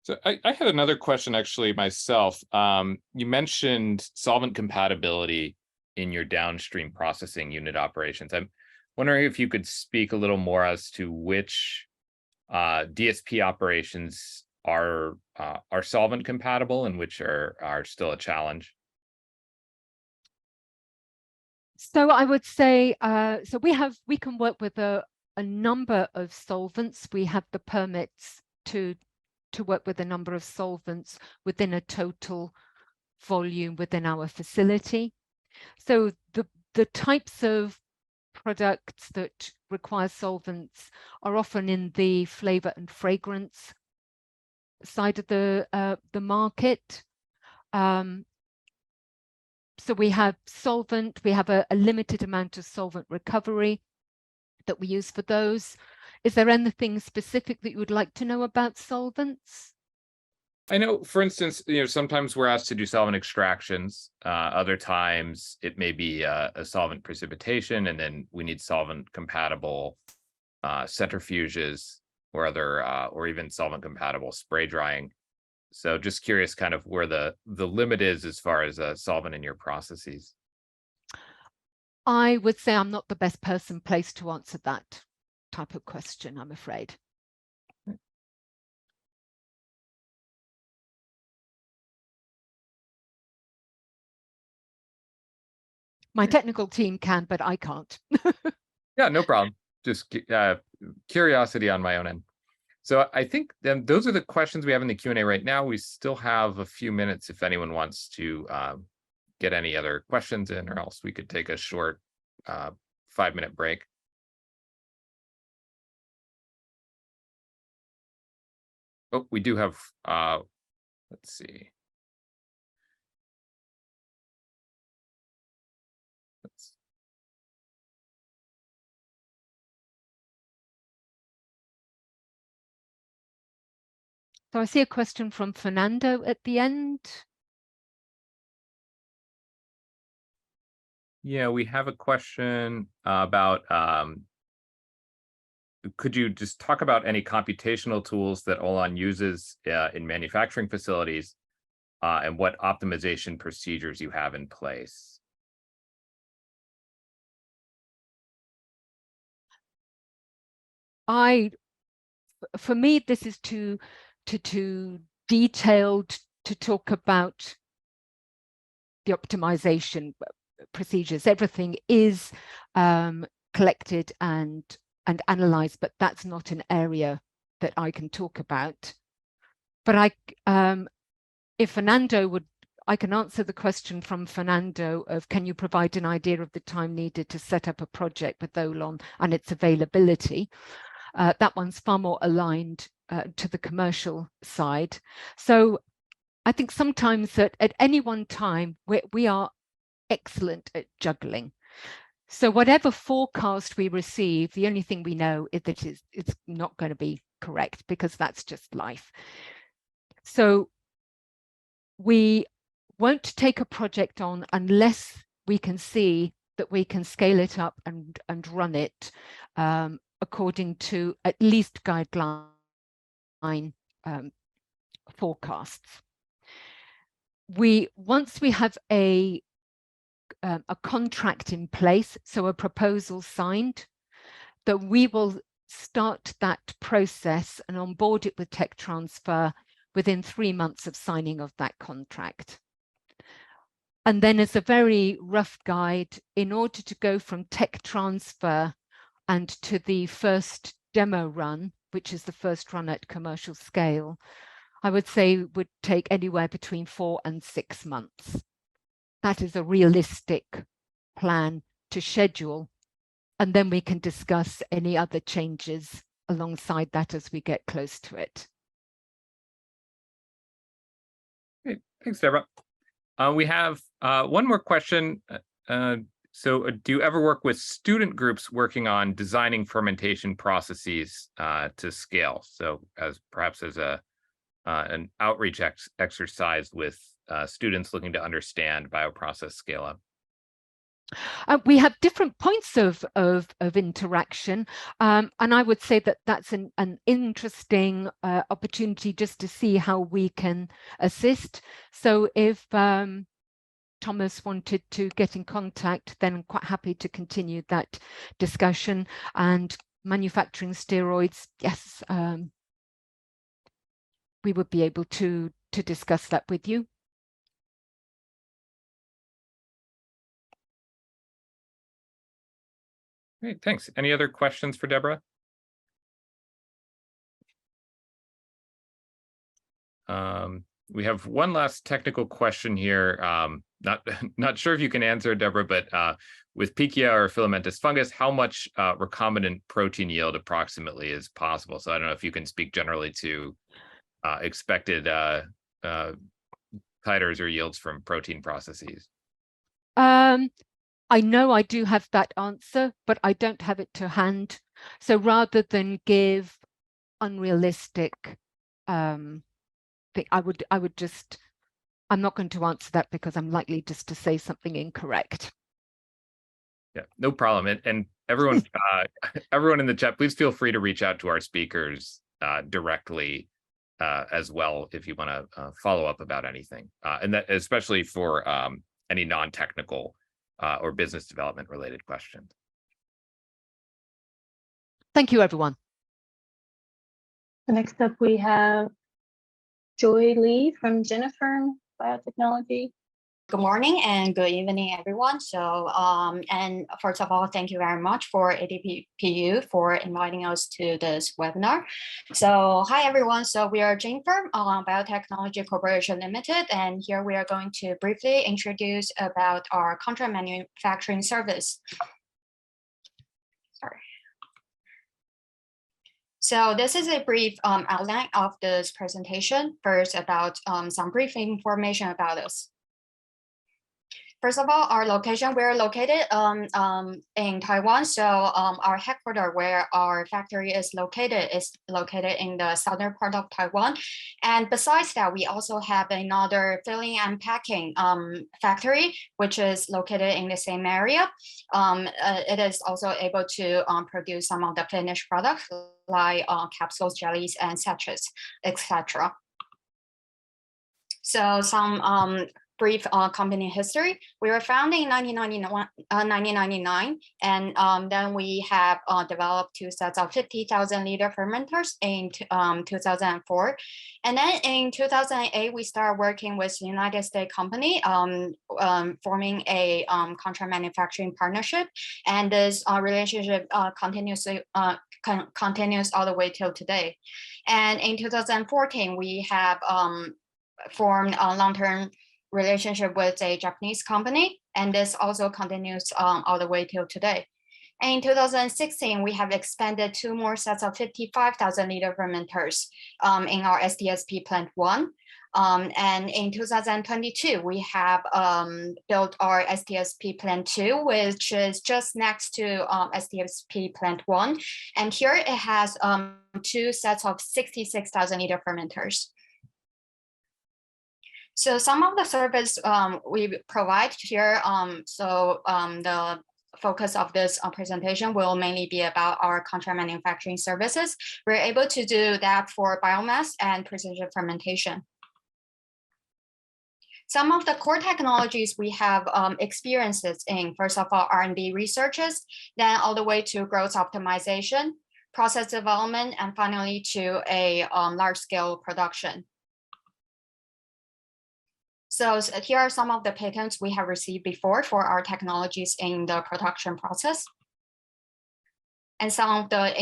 Speaker 4: So I had another question actually myself. You mentioned solvent compatibility in your downstream processing unit operations. I'm wondering if you could speak a little more as to which DSP operations are solvent compatible and which are still a challenge.
Speaker 6: So I would say, so we can work with a number of solvents. We have the permits to work with a number of solvents within a total volume within our facility. So the types of products that require solvents are often in the flavor and fragrance side of the market. So we have solvent, we have a limited amount of solvent recovery that we use for those. Is there anything specific that you would like to know about solvents?
Speaker 4: I know, for instance, sometimes we're asked to do solvent extractions. Other times it may be a solvent precipitation, and then we need solvent compatible centrifuges or other, or even solvent compatible spray drying. So just curious kind of where the limit is as far as solvent in your processes.
Speaker 6: I would say I'm not the best person placed to answer that type of question, I'm afraid. My technical team can, but I can't.
Speaker 4: Yeah, no problem. Just curiosity on my own end. So I think then those are the questions we have in the Q&A right now. We still have a few minutes if anyone wants to get any other questions in, or else we could take a short 5-minute break. Oh, we do have, let's see.
Speaker 6: So I see a question from Fernando at the end.
Speaker 4: Yeah, we have a question about, could you just talk about any computational tools that Olon uses in manufacturing facilities and what optimization procedures you have in place?
Speaker 6: For me, this is too detailed to talk about the optimization procedures. Everything is collected and analyzed, but that's not an area that I can talk about. But if Fernando would I can answer the question from Fernando of can you provide an idea of the time needed to set up a project with Olon and its availability. That one's far more aligned to the commercial side. So I think sometimes that at any one time we are excellent at juggling. So whatever forecast we receive, the only thing we know is that it's not going to be correct, because that's just life. So we won't take a project on unless we can see that we can scale it up and run it according to at least guideline forecasts. Once we have a contract in place, so a proposal signed, that we will start that process and onboard it with tech transfer within 3 months of signing of that contract. And then, as a very rough guide, in order to go from tech transfer and to the first demo run, which is the first run at commercial scale, I would say would take anywhere between 4 and 6 months. That is a realistic plan to schedule, and then we can discuss any other changes alongside that as we get close to it.
Speaker 4: Great. Thanks, Deborah. We have one more question. So do you ever work with student groups working on designing fermentation processes to scale? So perhaps as an outreach exercise with students looking to understand bioprocess scale up?
Speaker 6: We have different points of interaction, and I would say that that's an interesting opportunity just to see how we can assist. So if Thomas wanted to get in contact, then I'm quite happy to continue that discussion. And manufacturing steroids, yes, we would be able to discuss that with you.
Speaker 4: Great, thanks. Any other questions for Deborah? We have one last technical question here. Not sure if you can answer, Deborah, but with Pichia or filamentous fungus, how much recombinant protein yield approximately is possible? So I don't know if you can speak generally to expected titers or yields from protein processes.
Speaker 6: I know I do have that answer, but I don't have it to hand. So rather than give unrealistic thing, I would just, I'm not going to answer that because I'm likely just to say something incorrect.
Speaker 4: Yeah, no problem. And everyone, everyone in the chat, please feel free to reach out to our speakers directly as well if you want to follow up about anything, and that especially for any non-technical or business development related questions.
Speaker 6: Thank you, everyone.
Speaker 3: Next up, we have Joy Lee from GeneFerm Biotechnology.
Speaker 7: Good morning and good evening, everyone. So, and first of all, thank you very much for ABPDU for inviting us to this webinar. So, hi, everyone. So, we are GeneFerm Biotechnology Corporation Limited, and here we are going to briefly introduce about our contract manufacturing service. Sorry. So this is a brief outline of this presentation. First, about some brief information about us. First of all, our location, we're located in Taiwan. So our headquarters, where our factory is located in the southern part of Taiwan. And besides that, we also have another filling and packing factory, which is located in the same area. It is also able to produce some of the finished products like capsules, jellies, and sachets, etc. So some brief company history. We were founded in 1999, and then we have developed 2 sets of 50,000 liter fermenters in 2004. And then in 2008, we started working with United States company, forming a contract manufacturing partnership. And this relationship continues all the way till today. And in 2014, we have formed a long-term relationship with a Japanese company, and this also continues all the way till today. And in 2016, we have expanded 2 more sets of 55,000 liter fermenters in our SDSP plant 1. And in 2022, we have built our SDSP plant 2, which is just next to SDSP plant 1. And here it has 2 sets of 66,000 liter fermenters. So some of the service we provide here, the focus of this presentation will mainly be about our contract manufacturing services. We're able to do that for biomass and precision fermentation. Some of the core technologies we have experiences in, first of all, R&D researches, then all the way to growth optimization, process development, and finally to a large-scale production. So here are some of the patents we have received before for our technologies in the production process. And some of the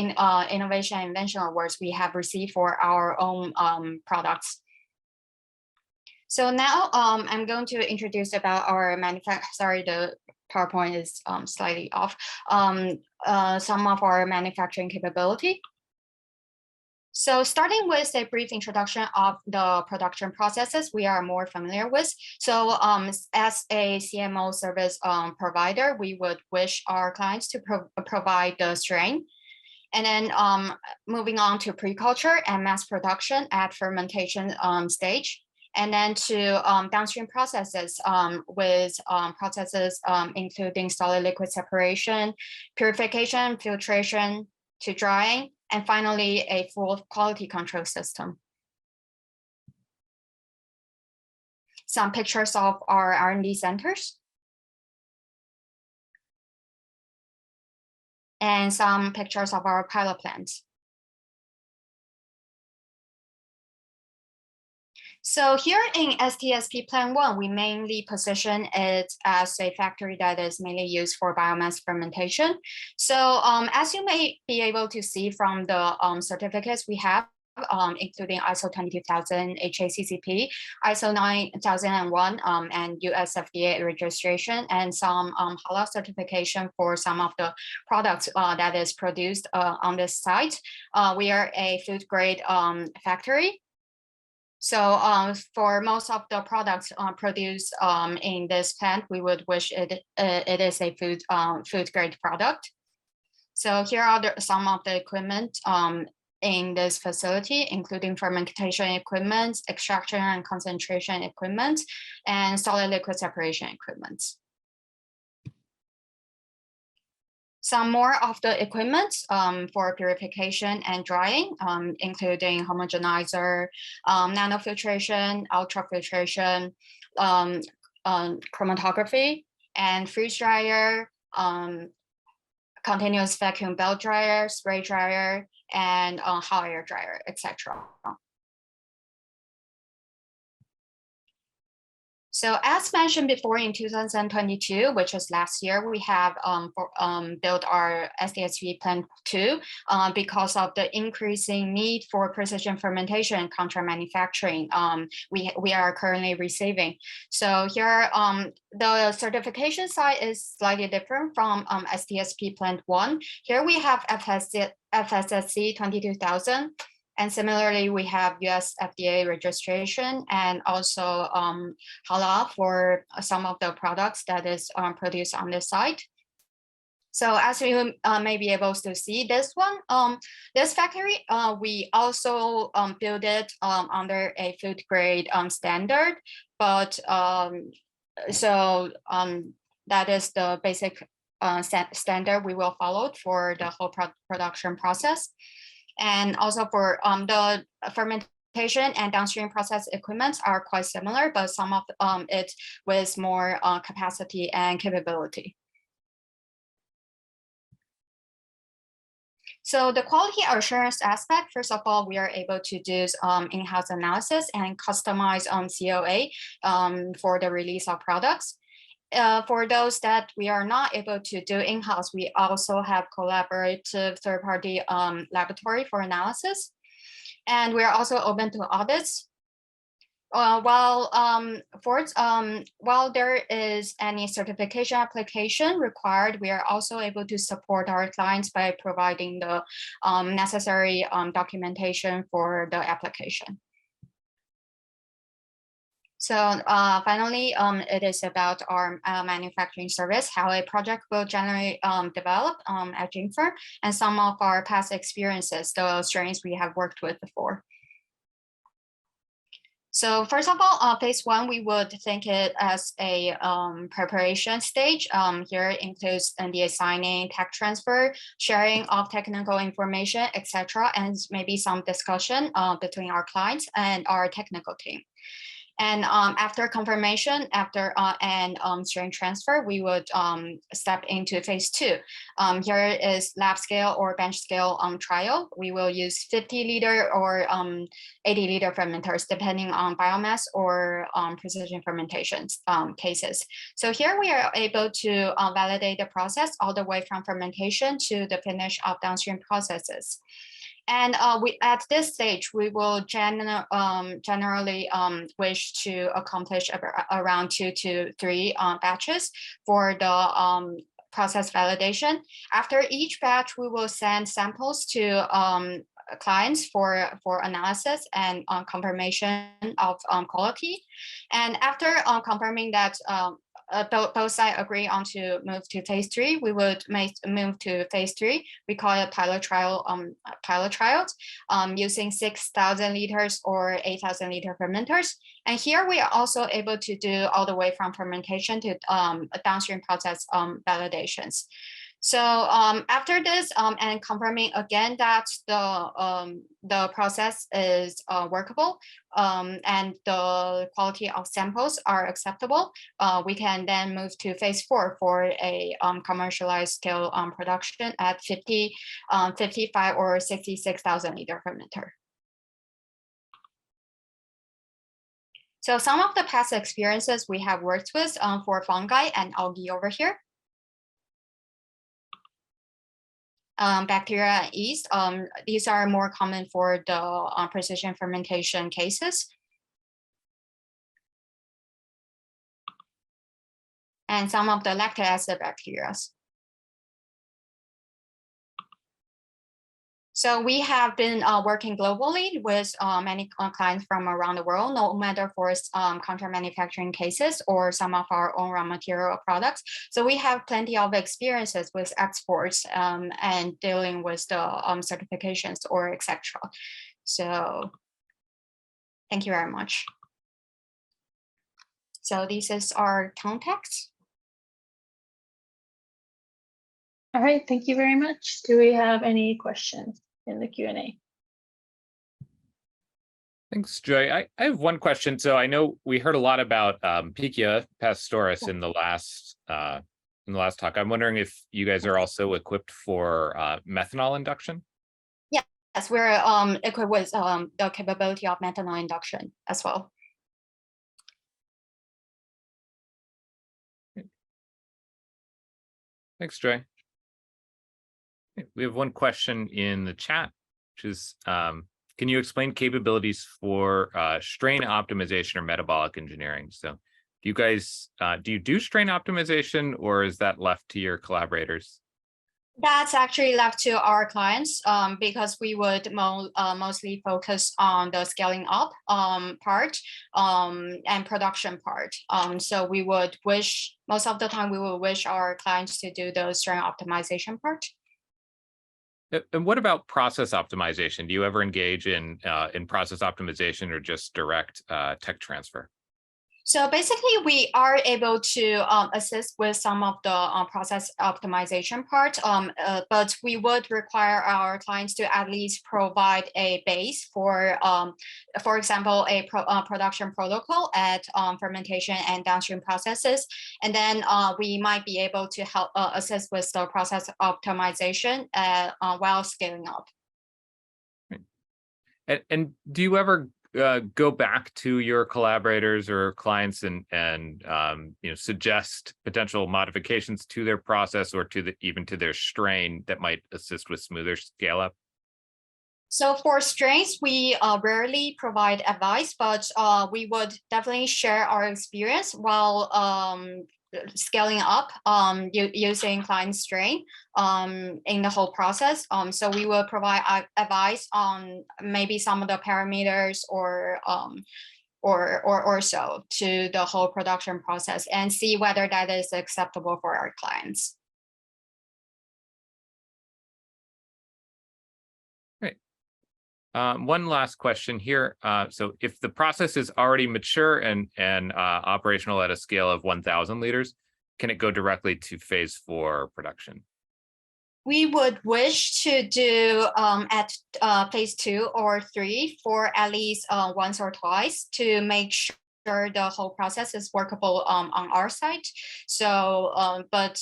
Speaker 7: innovation and invention awards we have received for our own products. So now I'm going to introduce about our sorry, the PowerPoint is slightly off. Some of our manufacturing capability. So starting with a brief introduction of the production processes we are more familiar with. So as a CMO service provider, we would wish our clients to provide the strain. And then moving on to pre-culture and mass production at fermentation stage. And then to downstream processes with processes including solid liquid separation, purification, filtration, to drying, and finally a full quality control system. Some pictures of our R&D centers. And some pictures of our pilot plants. So here in SDSP Plant 1, we mainly position it as a factory that is mainly used for biomass fermentation. So as you may be able to see from the certificates we have, including ISO 22000 HACCP, ISO 9001, and US FDA registration, and some halal certification for some of the products that is produced on this site. We are a food grade factory. So for most of the products produced in this plant, we would wish it is a food grade product. So here are some of the equipment in this facility, including fermentation equipment, extraction and concentration equipment, and solid liquid separation equipment. Some more of the equipment for purification and drying, including homogenizer, nanofiltration, ultrafiltration, chromatography, and freeze dryer, continuous vacuum belt dryer, spray dryer, and hot air dryer, etc. So as mentioned before, in 2022, which was last year, we have built our SDSP Plant 2 because of the increasing need for precision fermentation and contract manufacturing we are currently receiving. So here, the certification side is slightly different from SDSP Plant 1. Here we have FSSC 22000. And similarly, we have US FDA registration and also halal for some of the products that is produced on this site. So as you may be able to see this one, this factory, we also build it under a food grade standard, but that is the basic standard we will follow for the whole production process. And also for the fermentation and downstream process equipment are quite similar, but some of it with more capacity and capability. So the quality assurance aspect, first of all, we are able to do in-house analysis and customize COA for the release of products. For those that we are not able to do in-house, we also have collaborative third-party laboratory for analysis. And we are also open to audits. While there is any certification application required, we are also able to support our clients by providing the necessary documentation for the application. So finally, it is about our manufacturing service, how a project will generally develop at GeneFerm, and some of our past experiences, the strains we have worked with before. So first of all, phase one, we would think it as a preparation stage. Here includes NDA signing, tech transfer, sharing of technical information, etc., and maybe some discussion between our clients and our technical team. And after confirmation, strain transfer, we would step into phase two. Here is lab scale or bench scale trial. We will use 50-liter or 80-liter fermenters, depending on biomass or precision fermentations cases. So here we are able to validate the process all the way from fermentation to the finish of downstream processes. And at this stage, we will generally wish to accomplish around 2 to 3 batches for the process validation. After each batch, we will send samples to clients for analysis and confirmation of quality. And after confirming that both sides agree on to move to phase 3, we would move to phase 3. We call it pilot trials using 6,000 liters or 8,000 liter fermenters. And here we are also able to do all the way from fermentation to downstream process validations. So after this and confirming again that the process is workable and the quality of samples are acceptable, we can then move to phase 4 for a commercialized scale production at 55 or 66,000 liter fermenter. So some of the past experiences we have worked with for fungi and algae over here. Bacteria and yeast, these are more common for the precision fermentation cases. And some of the lactic acid bacteria. So we have been working globally with many clients from around the world, no matter for contract manufacturing cases or some of our own raw material products. So we have plenty of experiences with exports and dealing with the certifications or etc. So thank you very much. So this is our context.
Speaker 3: All right, thank you very much. Do we have any questions in the Q&A?
Speaker 4: Thanks, Joy. I have one question. So I know we heard a lot about Pichia pastoris in the last talk. I'm wondering if you guys are also equipped for methanol induction.
Speaker 7: Yes, we're equipped with the capability of methanol induction as well.
Speaker 4: Thanks, Joy. We have one question in the chat, which is, can you explain capabilities for strain optimization or metabolic engineering? So do you guys, do you do strain optimization, or is that left to your collaborators?
Speaker 7: That's actually left to our clients because we would mostly focus on the scaling up part and production part. So we would wish, most of the time, we will wish our clients to do the strain optimization part.
Speaker 4: And what about process optimization? Do you ever engage in process optimization or just direct tech transfer?
Speaker 7: So basically, we are able to assist with some of the process optimization part, but we would require our clients to at least provide a base for example, a production protocol at fermentation and downstream processes. And then we might be able to help assist with the process optimization while scaling up.
Speaker 4: And do you ever go back to your collaborators or clients and suggest potential modifications to their process or to even to their strain that might assist with smoother scale up?
Speaker 7: So for strains, we rarely provide advice, but we would definitely share our experience while scaling up using client strain in the whole process. So we will provide advice on maybe some of the parameters or so to the whole production process and see whether that is acceptable for our clients.
Speaker 4: Great. One last question here. So if the process is already mature and operational at a scale of 1,000 liters, can it go directly to phase 4 production?
Speaker 7: We would wish to do at phase 2 or 3 for at least once or twice to make sure the whole process is workable on our side. So, but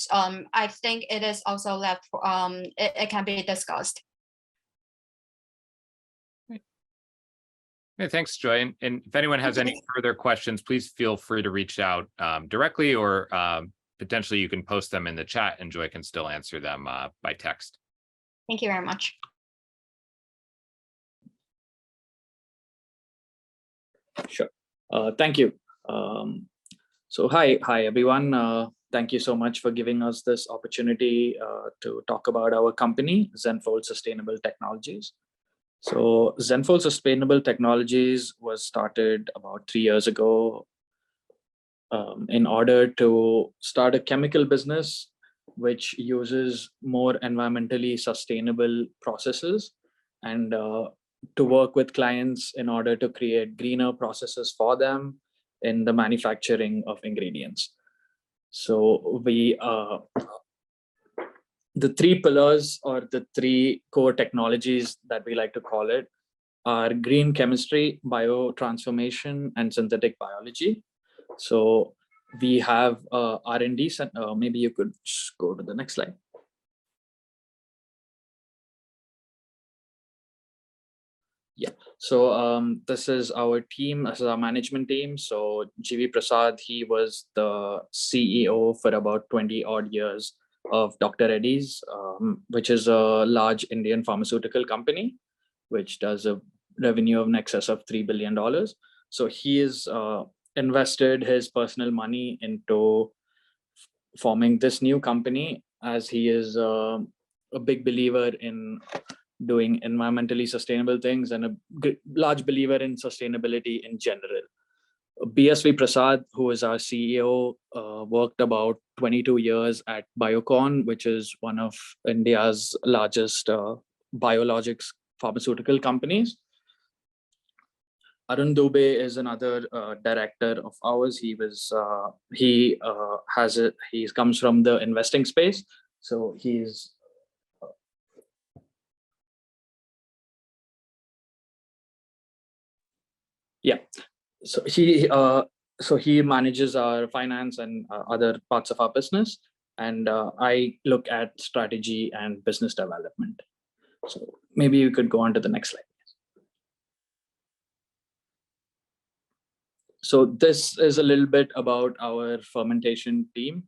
Speaker 7: I think it is also left for, it can be discussed.
Speaker 4: Okay, thanks, Joy. And if anyone has any further questions, please feel free to reach out directly, or potentially you can post them in the chat and Joy can still answer them by text.
Speaker 7: Thank you very much.
Speaker 8: Sure. Thank you. So hi everyone. Thank you so much for giving us this opportunity to talk about our company, Zenfold Sustainable Technologies. So Zenfold Sustainable Technologies was started about 3 years ago in order to start a chemical business which uses more environmentally sustainable processes and to work with clients in order to create greener processes for them in the manufacturing of ingredients. So we the 3 pillars or the 3 core technologies that we like to call it are green chemistry, biotransformation, and synthetic biology. So we have R&D, maybe you could just go to the next slide. Yeah, so this is our team, this is our management team. So GV Prasad, he was the CEO for about 20 odd years of Dr. Reddy's, which is a large Indian pharmaceutical company, which does a revenue of in excess of $3 billion. So he is invested his personal money into forming this new company, as he is a big believer in doing environmentally sustainable things and a large believer in sustainability in general. BSV Prasad, who is our CEO, worked about 22 years at Biocon, which is one of India's largest biologics pharmaceutical companies. Arun Dubey is another director of ours. He comes from the investing space, so he's so he manages our finance and other parts of our business, and I look at strategy and business development. So maybe you could go on to the next slide. So this is a little bit about our fermentation team.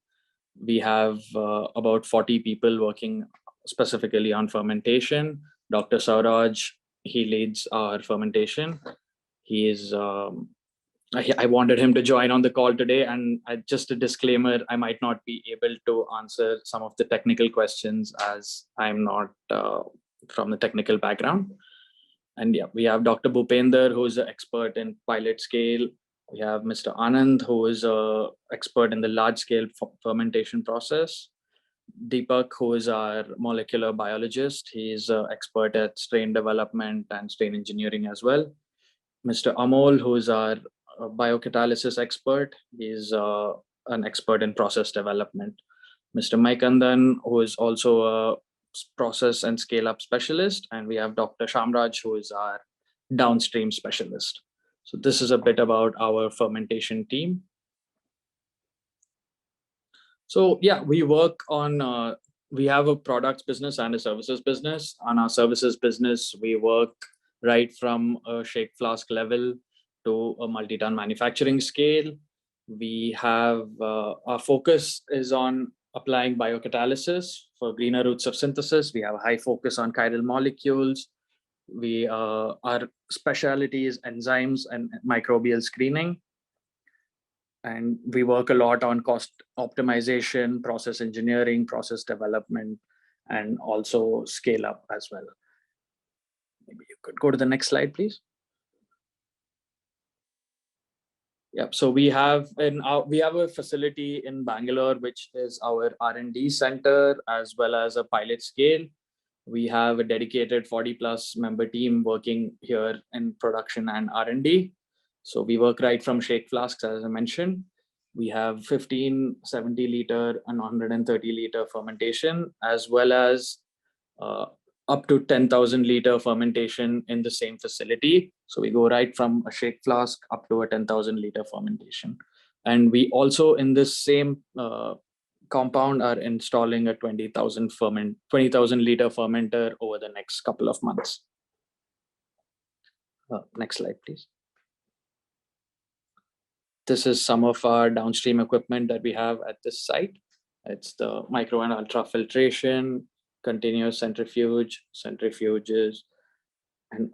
Speaker 8: We have about 40 people working specifically on fermentation. Dr. Sauraj, he leads our fermentation. He is, I wanted him to join on the call today, and just a disclaimer, I might not be able to answer some of the technical questions as I'm not from the technical background. And yeah, we have Dr. Bhupender, who is an expert in pilot scale. We have Mr. Anand, who is an expert in the large scale fermentation process. Deepak, who is our molecular biologist. He is an expert at strain development and strain engineering as well. Mr. Amol, who is our biocatalysis expert. He's an expert in process development. Mr. Maikandan, who is also a process and scale up specialist. And we have Dr. Shamraj, who is our downstream specialist. So this is a bit about our fermentation team. So yeah, we work on, we have a products business and a services business. On our services business, we work right from a shake flask level to a multi-ton manufacturing scale. We have, our focus is on applying biocatalysis for greener routes of synthesis. We have a high focus on chiral molecules. Our specialty is enzymes and microbial screening. And we work a lot on cost optimization, process engineering, process development, and also scale up as well. Maybe you could go to the next slide, please. Yep. So we have a facility in Bangalore, which is our R&D center, as well as a pilot scale. We have a dedicated 40+ member team working here in production and R&D. So we work right from shake flasks, as I mentioned. We have 15 70-liter and 130-liter fermentation, as well as up to 10,000-liter fermentation in the same facility. So we go right from a shake flask up to a 10,000-liter fermentation. And we also, in this same compound, are installing a 20,000-liter fermenter over the next couple of months. Next slide, please. This is some of our downstream equipment that we have at this site. It's the micro and ultra filtration, continuous centrifuge, centrifuges, and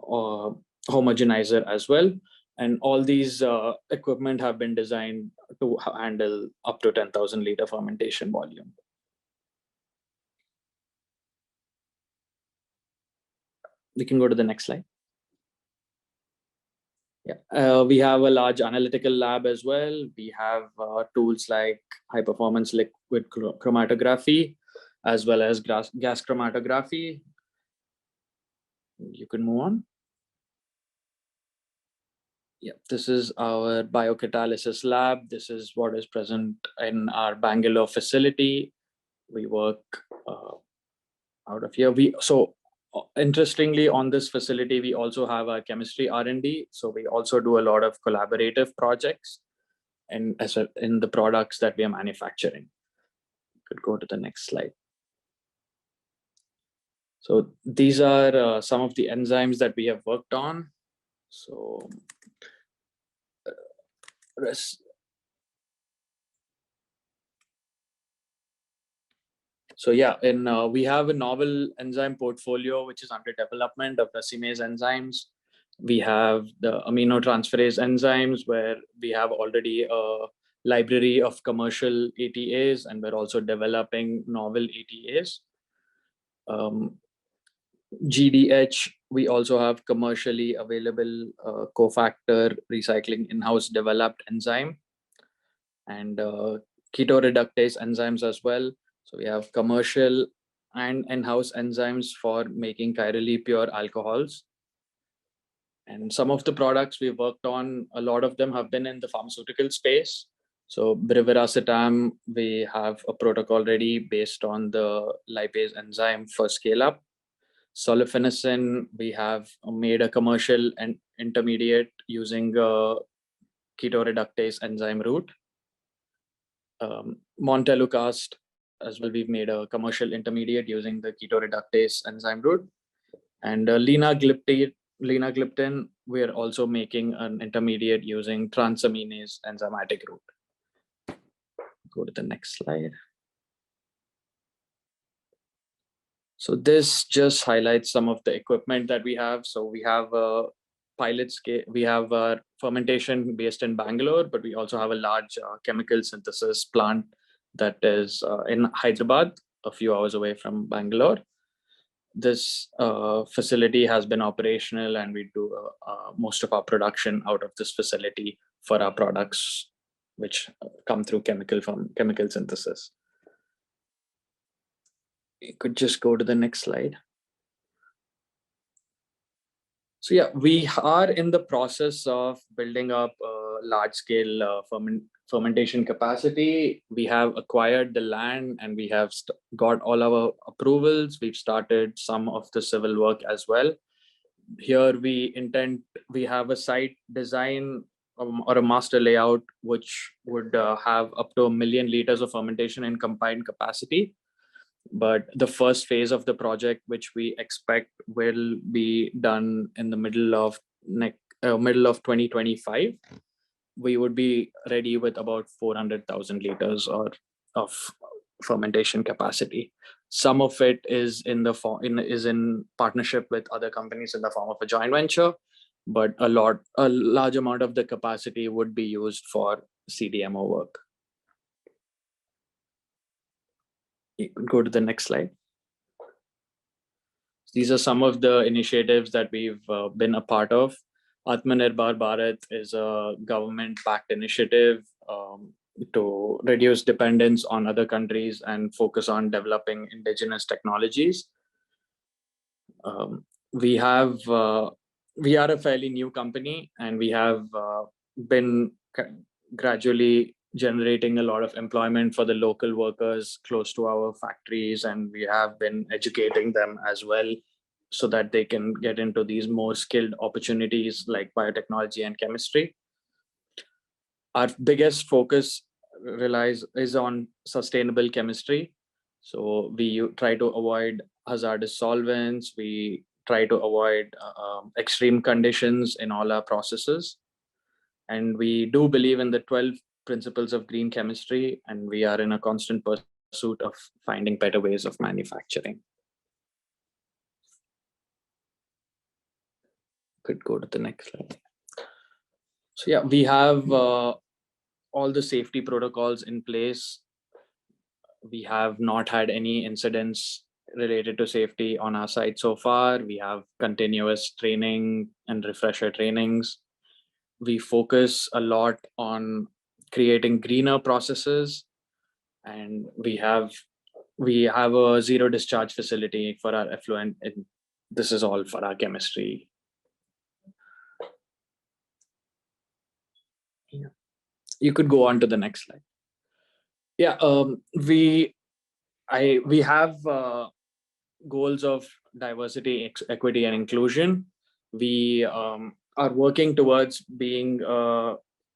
Speaker 8: homogenizer as well. And all these equipment have been designed to handle up to 10,000-liter fermentation volume. We can go to the next slide. Yeah, we have a large analytical lab as well. We have tools like high-performance liquid chromatography, as well as gas chromatography. You can move on. Yeah, this is our biocatalysis lab. This is what is present in our Bangalore facility. We work out of here. Interestingly, on this facility, we also have our chemistry R&D. So we also do a lot of collaborative projects and in the products that we are manufacturing. You could go to the next slide. So these are some of the enzymes that we have worked on. So yeah, we have a novel enzyme portfolio which is under development of racemase enzymes. We have the aminotransferase enzymes, where we have already a library of commercial ATAs, and we're also developing novel ATAs. GDH, we also have commercially available cofactor recycling in-house developed enzyme, and ketoreductase enzymes as well. So we have commercial and in-house enzymes for making chirally pure alcohols. And some of the products we've worked on, a lot of them have been in the pharmaceutical space. So brivaracetam, we have a protocol ready based on the lipase enzyme for scale up. Solifenacin, we have made a commercial and intermediate using ketoreductase enzyme route. Montelukast as well, we've made a commercial intermediate using the ketoreductase enzyme route. And linagliptin, we're also making an intermediate using transaminase enzymatic route. Go to the next slide. So this just highlights some of the equipment that we have. So we have a pilot scale, we have a fermentation based in Bangalore, but we also have a large chemical synthesis plant that is in Hyderabad, a few hours away from Bangalore. This facility has been operational, and we do most of our production out of this facility for our products, which come through chemical synthesis. You could just go to the next slide. So yeah, we are in the process of building up a large-scale fermentation capacity. We have acquired the land, and we have got all our approvals. We've started some of the civil work as well. Here we have a site design or a master layout, which would have up to 1 million liters of fermentation in combined capacity. But the first phase of the project, which we expect will be done in the middle of 2025, we would be ready with about 400,000 liters of fermentation capacity. Some of it is in partnership with other companies in the form of a joint venture, but a large amount of the capacity would be used for CDMO work. You can go to the next slide. These are some of the initiatives that we've been a part of. Atmanirbhar Bharat is a government-backed initiative to reduce dependence on other countries and focus on developing indigenous technologies. We are a fairly new company, and we have been gradually generating a lot of employment for the local workers close to our factories, and we have been educating them as well so that they can get into these more skilled opportunities like biotechnology and chemistry. Our biggest focus is on sustainable chemistry. So we try to avoid hazardous solvents. We try to avoid extreme conditions in all our processes. And we do believe in the 12 principles of green chemistry, and we are in a constant pursuit of finding better ways of manufacturing. Could go to the next slide. So yeah, we have all the safety protocols in place. We have not had any incidents related to safety on our site so far. We have continuous training and refresher trainings. We focus a lot on creating greener processes, and we have a zero discharge facility for our effluent, and this is all for our chemistry. Yeah. You could go on to the next slide. Yeah, we have goals of diversity, equity, and inclusion. We are working towards being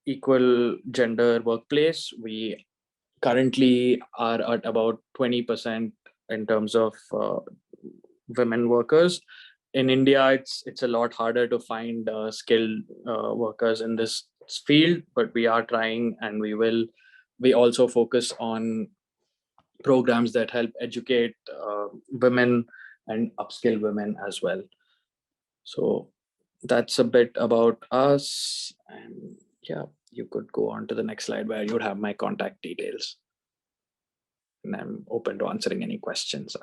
Speaker 8: equal gender workplace. We currently are at about 20% in terms of women workers. In India, it's a lot harder to find skilled workers in this field, but we are trying, and we also focus on programs that help educate women and upskill women as well. So that's a bit about us. And yeah, you could go on to the next slide where you would have my contact details. And I'm open to answering any questions.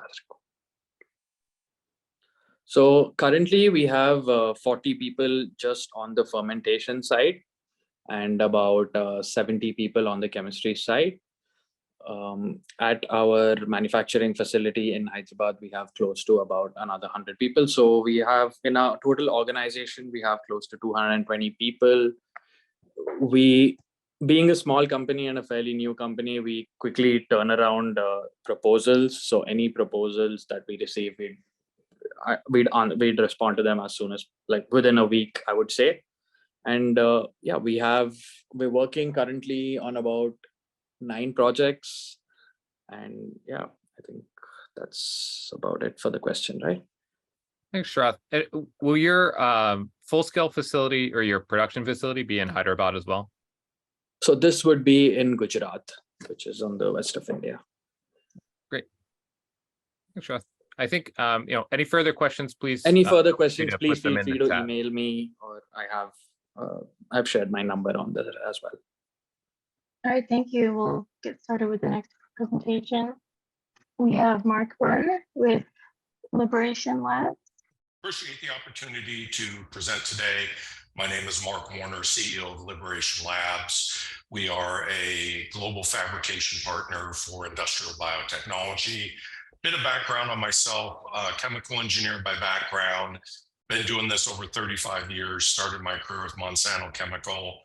Speaker 8: So currently we have 40 people just on the fermentation side and about 70 people on the chemistry side. At our manufacturing facility in Hyderabad, we have close to about another 100 people. So we have, in our total organization, we have close to 220 people. Being a small company and a fairly new company, we quickly turn around proposals. So any proposals that we receive, we'd respond to them as soon as, like, within a week, I would say. And yeah, we're working currently on about 9 projects. And yeah, I think that's about it for the question, right?
Speaker 4: Thanks, Sharath. Will your full-scale facility or your production facility be in Hyderabad as well?
Speaker 8: So this would be in Gujarat, which is on the west of India.
Speaker 4: Great. Thanks, Sharath. I think, any further questions, please.
Speaker 8: Any further questions, please
Speaker 4: feel
Speaker 8: feel free to email me, or I've shared my number on there as well.
Speaker 3: All right, thank you. We'll get started with the next presentation. We have Mark Werner with Liberation Labs.
Speaker 9: Appreciate the opportunity to present today. My name is Mark Warner, CEO of Liberation Labs. We are a global fabrication partner for industrial biotechnology. Bit of background on myself, chemical engineer by background. Been doing this over 35 years, started my career with Monsanto Chemical,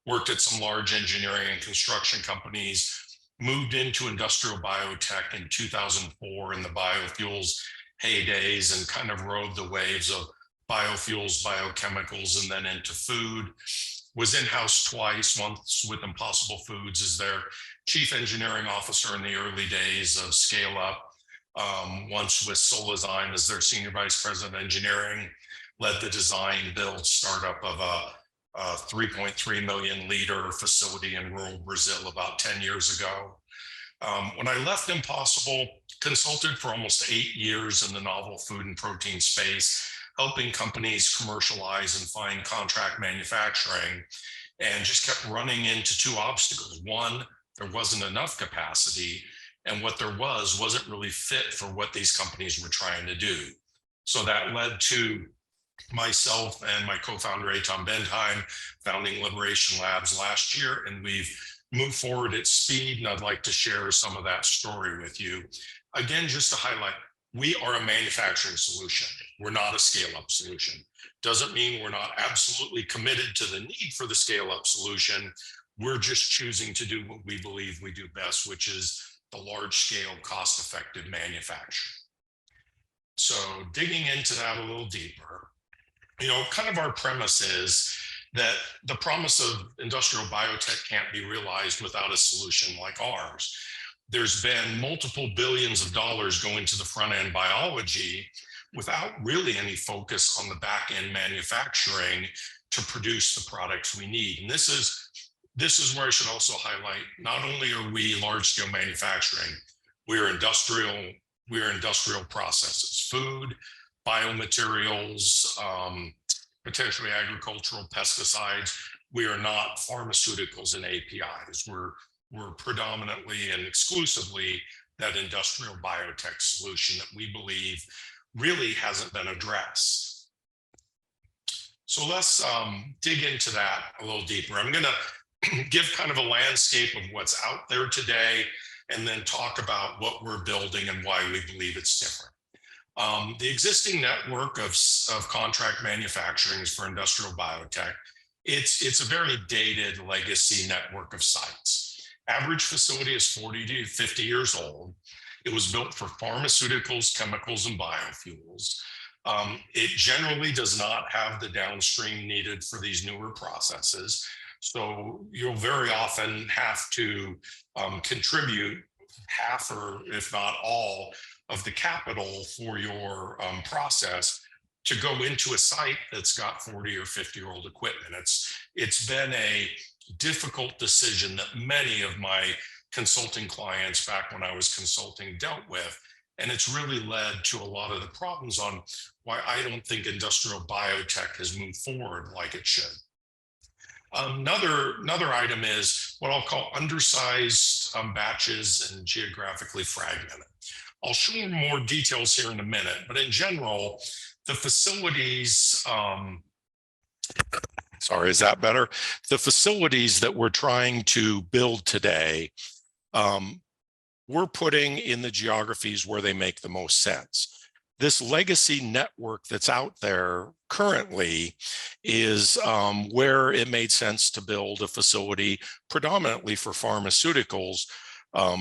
Speaker 9: worked at some large engineering and construction companies, moved into industrial biotech in 2004 in the biofuels heydays, and kind of rode the waves of biofuels, biochemicals, and then into food. Was in-house twice, once with Impossible Foods as their chief engineering officer in the early days of Scale Up, once with Solazyme as their senior vice president of engineering, led the design build startup of a 3.3 million liter facility in rural Brazil about 10 years ago. When I left Impossible, consulted for almost 8 years in the novel food and protein space, helping companies commercialize and find contract manufacturing, and just kept running into two obstacles. One, there wasn't enough capacity, and what there wasn't really fit for what these companies were trying to do. So that led to myself and my co-founder Eitan Bentheim founding Liberation Labs last year, and we've moved forward at speed, and I'd like to share some of that story with you. Again, just to highlight, we are a manufacturing solution. We're not a scale-up solution. Doesn't mean we're not absolutely committed to the need for the scale-up solution. We're just choosing to do what we believe we do best, which is the large-scale, cost-effective manufacturing. So digging into that a little deeper, kind of our premise is that the promise of industrial biotech can't be realized without a solution like ours. There's been multiple billions of dollars going to the front-end biology without really any focus on the back-end manufacturing to produce the products we need. And this is where I should also highlight, not only are we large-scale manufacturing, we're industrial processes, food, biomaterials, potentially agricultural pesticides. We are not pharmaceuticals and APIs. We're predominantly and exclusively that industrial biotech solution that we believe really hasn't been addressed. So let's dig into that a little deeper. I'm going to give kind of a landscape of what's out there today, and then talk about what we're building and why we believe it's different. The existing network of contract manufacturing is for industrial biotech. It's a very dated legacy network of sites. Average facility is 40 to 50 years old. It was built for pharmaceuticals, chemicals, and biofuels. It generally does not have the downstream needed for these newer processes. So you'll very often have to contribute half, or if not all, of the capital for your process to go into a site that's got 40 or 50-year-old equipment. It's been a difficult decision that many of my consulting clients back when I was consulting dealt with, and it's really led to a lot of the problems on why I don't think industrial biotech has moved forward like it should. Another item is what I'll call undersized batches and geographically fragmented. I'll show you more details here in a minute, but in general, the facilities, sorry, is that better? The facilities that we're trying to build today, we're putting in the geographies where they make the most sense. This legacy network that's out there currently is where it made sense to build a facility predominantly for pharmaceuticals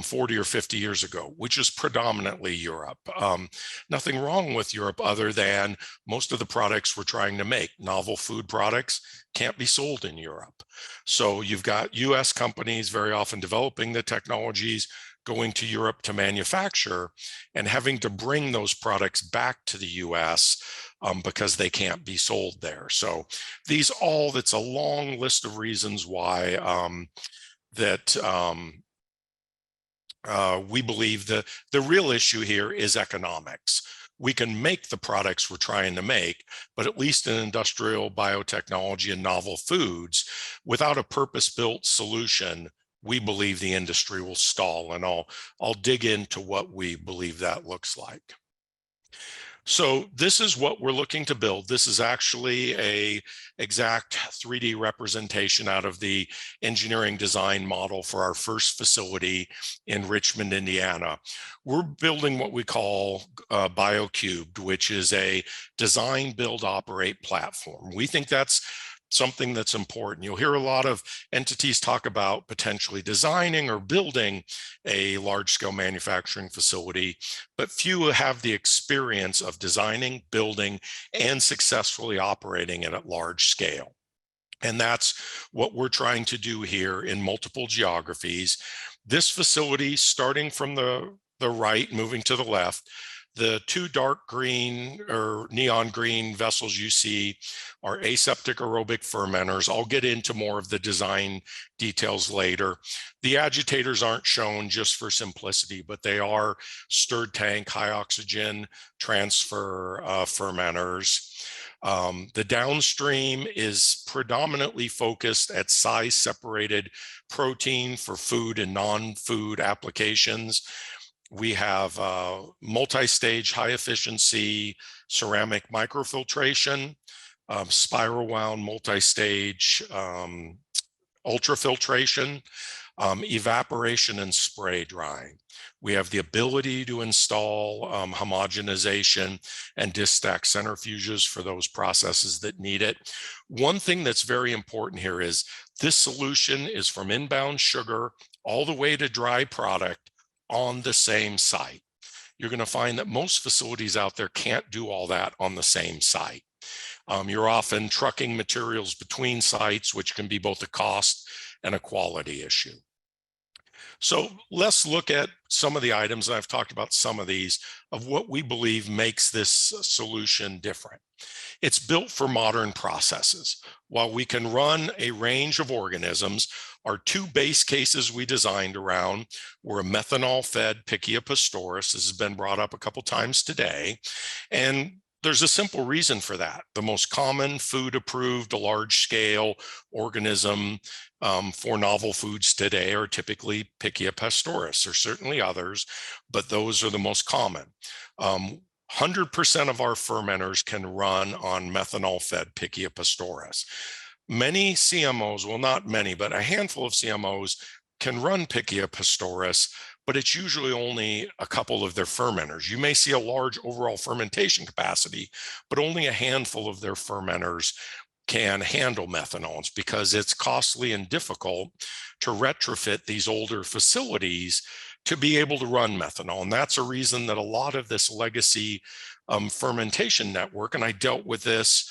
Speaker 9: 40 or 50 years ago, which is predominantly Europe. Nothing wrong with Europe other than most of the products we're trying to make, novel food products, can't be sold in Europe. So you've got US companies very often developing the technologies, going to Europe to manufacture, and having to bring those products back to the US because they can't be sold there. So that's a long list of reasons why we believe the real issue here is economics. We can make the products we're trying to make, but at least in industrial biotechnology and novel foods, without a purpose-built solution, we believe the industry will stall, and I'll dig into what we believe that looks like. So this is what we're looking to build. This is actually an exact 3D representation out of the engineering design model for our first facility in Richmond, Indiana. We're building what we call BioCubed, which is a design, build, operate platform. We think that's something that's important. You'll hear a lot of entities talk about potentially designing or building a large-scale manufacturing facility, but few have the experience of designing, building, and successfully operating it at large scale. And that's what we're trying to do here in multiple geographies. This facility, starting from the right, moving to the left, The two dark green or neon green vessels you see are aseptic aerobic fermenters. I'll get into more of the design details later. The agitators aren't shown just for simplicity, but they are stirred tank high oxygen transfer fermenters. The downstream is predominantly focused at size separated protein for food and non-food applications. We have multi-stage high efficiency ceramic microfiltration, spiral wound multi-stage ultrafiltration, evaporation and spray drying. We have the ability to install homogenization and disc stack centrifuges for those processes that need it. One thing that's very important here is this solution is from inbound sugar all the way to dry product on the same site. You're going to find that most facilities out there can't do all that on the same site. You're often trucking materials between sites, which can be both a cost and a quality issue. So let's look at some of the items, and I've talked about some of these, of what we believe makes this solution different. It's built for modern processes. While we can run a range of organisms, our two base cases we designed around were a methanol-fed Pichia pastoris. This has been brought up a couple times today. And there's a simple reason for that. The most common food-approved large-scale organism for novel foods today are typically Pichia pastoris. There's certainly others, but those are the most common. 100% of our fermenters can run on methanol-fed Pichia pastoris. Many CMOs, well, not many, but a handful of CMOs can run Pichia pastoris, but it's usually only a couple of their fermenters. You may see a large overall fermentation capacity, but only a handful of their fermenters can handle methanones because it's costly and difficult to retrofit these older facilities to be able to run methanol. And that's a reason that a lot of this legacy fermentation network, and I dealt with this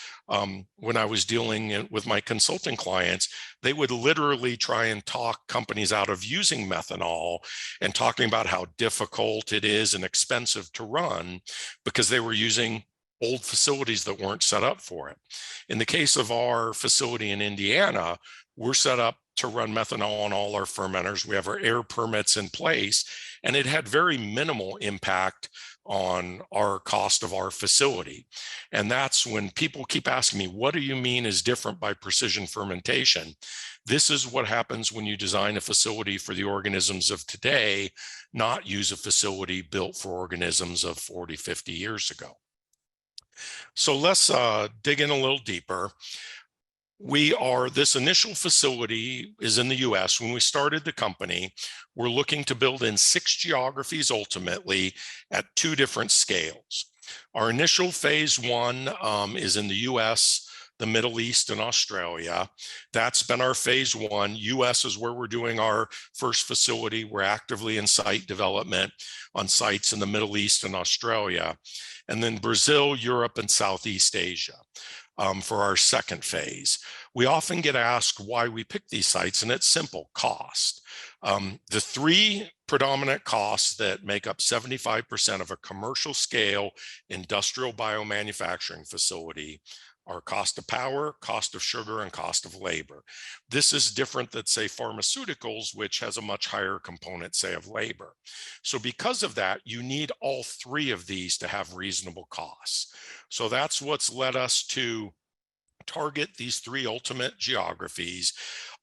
Speaker 9: when I was dealing with my consulting clients, they would literally try and talk companies out of using methanol and talking about how difficult it is and expensive to run because they were using old facilities that weren't set up for it. In the case of our facility in Indiana, we're set up to run methanol on all our fermenters. We have our air permits in place, and it had very minimal impact on our cost of our facility. And that's when people keep asking me, what do you mean is different by precision fermentation? This is what happens when you design a facility for the organisms of today, not use a facility built for organisms of 40, 50 years ago. So let's dig in a little deeper. This initial facility is in the US. When we started the company, we're looking to build in 6 geographies ultimately at 2 different scales. Our initial phase 1 is in the US, the Middle East, and Australia. That's been our phase 1. US is where we're doing our first facility. We're actively in site development on sites in the Middle East and Australia. And then Brazil, Europe, and Southeast Asia. For our second phase. We often get asked why we pick these sites, and it's simple: cost. The 3 predominant costs that make up 75% of a commercial scale industrial biomanufacturing facility are cost of power, cost of sugar, and cost of labor. This is different than, say, pharmaceuticals, which has a much higher component, say, of labor. So because of that, you need all 3 of these to have reasonable costs. So that's what's led us to target these 3 ultimate geographies,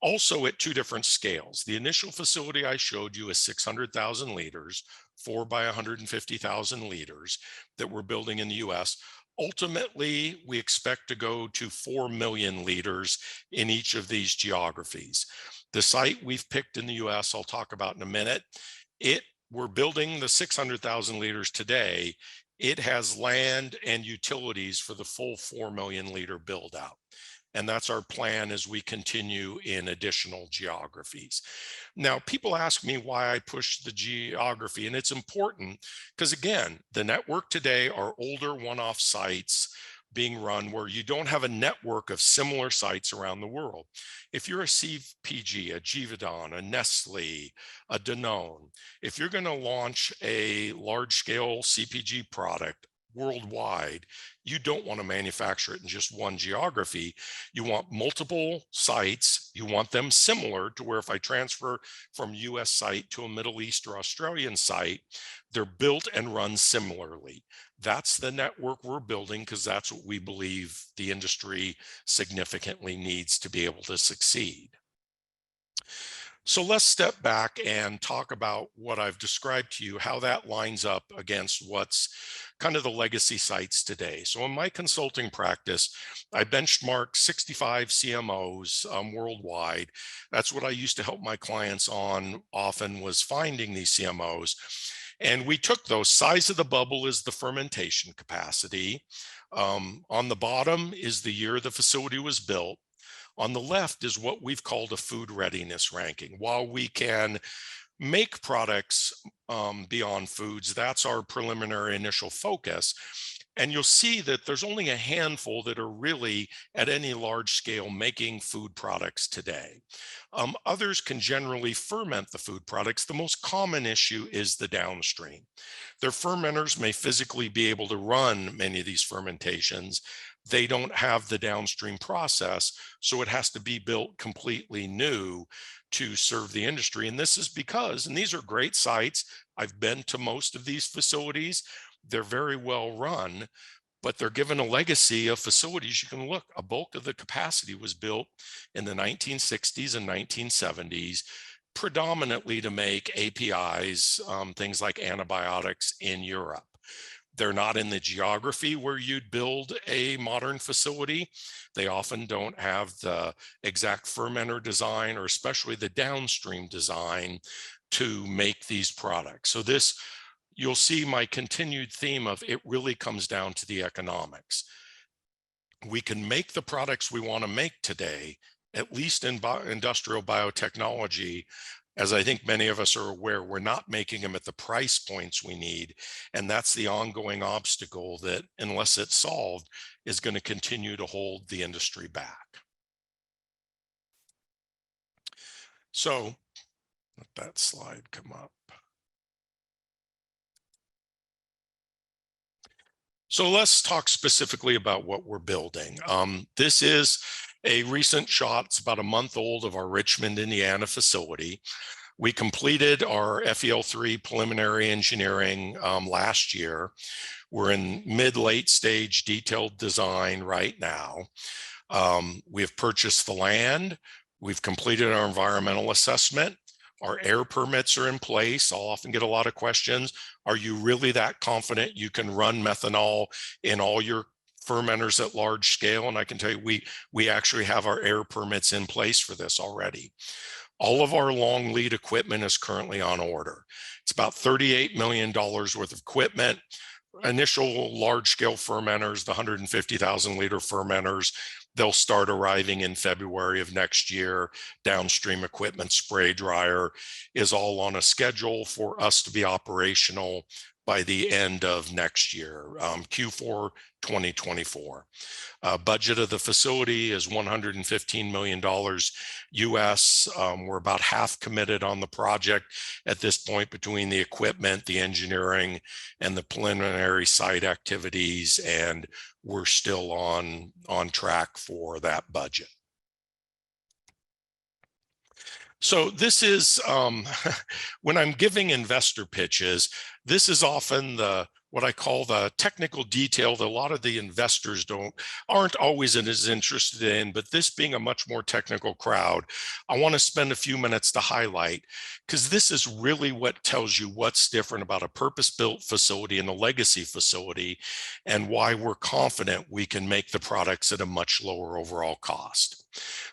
Speaker 9: also at 2 different scales. The initial facility I showed you is 600,000 liters, 4 by 150,000 liters that we're building in the US. Ultimately, we expect to go to 4 million liters in each of these geographies. The site we've picked in the US, I'll talk about in a minute. We're building the 600,000 liters today. It has land and utilities for the full 4 million liter build out. And that's our plan as we continue in additional geographies. Now, people ask me why I push the geography, and it's important because, again, the network today are older one-off sites being run where you don't have a network of similar sites around the world. If you're a CPG, a Givaudan, a Nestle, a Danone, if you're going to launch a large-scale CPG product worldwide, you don't want to manufacture it in just one geography. You want multiple sites. You want them similar to where if I transfer from US site to a Middle East or Australian site, they're built and run similarly. That's the network we're building because that's what we believe the industry significantly needs to be able to succeed. So let's step back and talk about what I've described to you, how that lines up against what's kind of the legacy sites today. So in my consulting practice, I benchmark 65 CMOs worldwide. That's what I used to help my clients on often, was finding these CMOs. And we took those. Size of the bubble is the fermentation capacity. On the bottom is the year the facility was built. On the left is what we've called a food readiness ranking. While we can make products beyond foods, that's our preliminary initial focus. And you'll see that there's only a handful that are really at any large scale making food products today. Others can generally ferment the food products. The most common issue is the downstream. Their fermenters may physically be able to run many of these fermentations. They don't have the downstream process, so it has to be built completely new to serve the industry. And this is because, and these are great sites, I've been to most of these facilities, they're very well run, but they're given a legacy of facilities. You can look, a bulk of the capacity was built in the 1960s and 1970s, predominantly to make APIs, things like antibiotics in Europe. They're not in the geography where you'd build a modern facility. They often don't have the exact fermenter design, or especially the downstream design to make these products. So this, you'll see my continued theme of it really comes down to the economics. We can make the products we want to make today, at least in industrial biotechnology. As I think many of us are aware, we're not making them at the price points we need. And that's the ongoing obstacle that, unless it's solved, is going to continue to hold the industry back. So let that slide come up. So let's talk specifically about what we're building. This is a recent shot, it's about a month old, of our Richmond, Indiana facility. We completed our FEL3 preliminary engineering last year. We're in mid-late stage detailed design right now. We have purchased the land. We've completed our environmental assessment. Our air permits are in place. I'll often get a lot of questions. Are you really that confident you can run methanol in all your fermenters at large scale? And I can tell you, we actually have our air permits in place for this already. All of our long lead equipment is currently on order. It's about $38 million worth of equipment. Initial large scale fermenters, the 150,000 liter fermenters, they'll start arriving in February of next year. Downstream equipment, spray dryer, is all on a schedule for us to be operational by the end of next year, Q4 2024. Budget of the facility is $115 million US. We're about half committed on the project at this point between the equipment, the engineering, and the preliminary site activities, and we're still on track for that budget. So this is, when I'm giving investor pitches, this is often what I call the technical detail that a lot of the investors aren't always as interested in, but this being a much more technical crowd, I want to spend a few minutes to highlight, because this is really what tells you what's different about a purpose-built facility and a legacy facility, and why we're confident we can make the products at a much lower overall cost.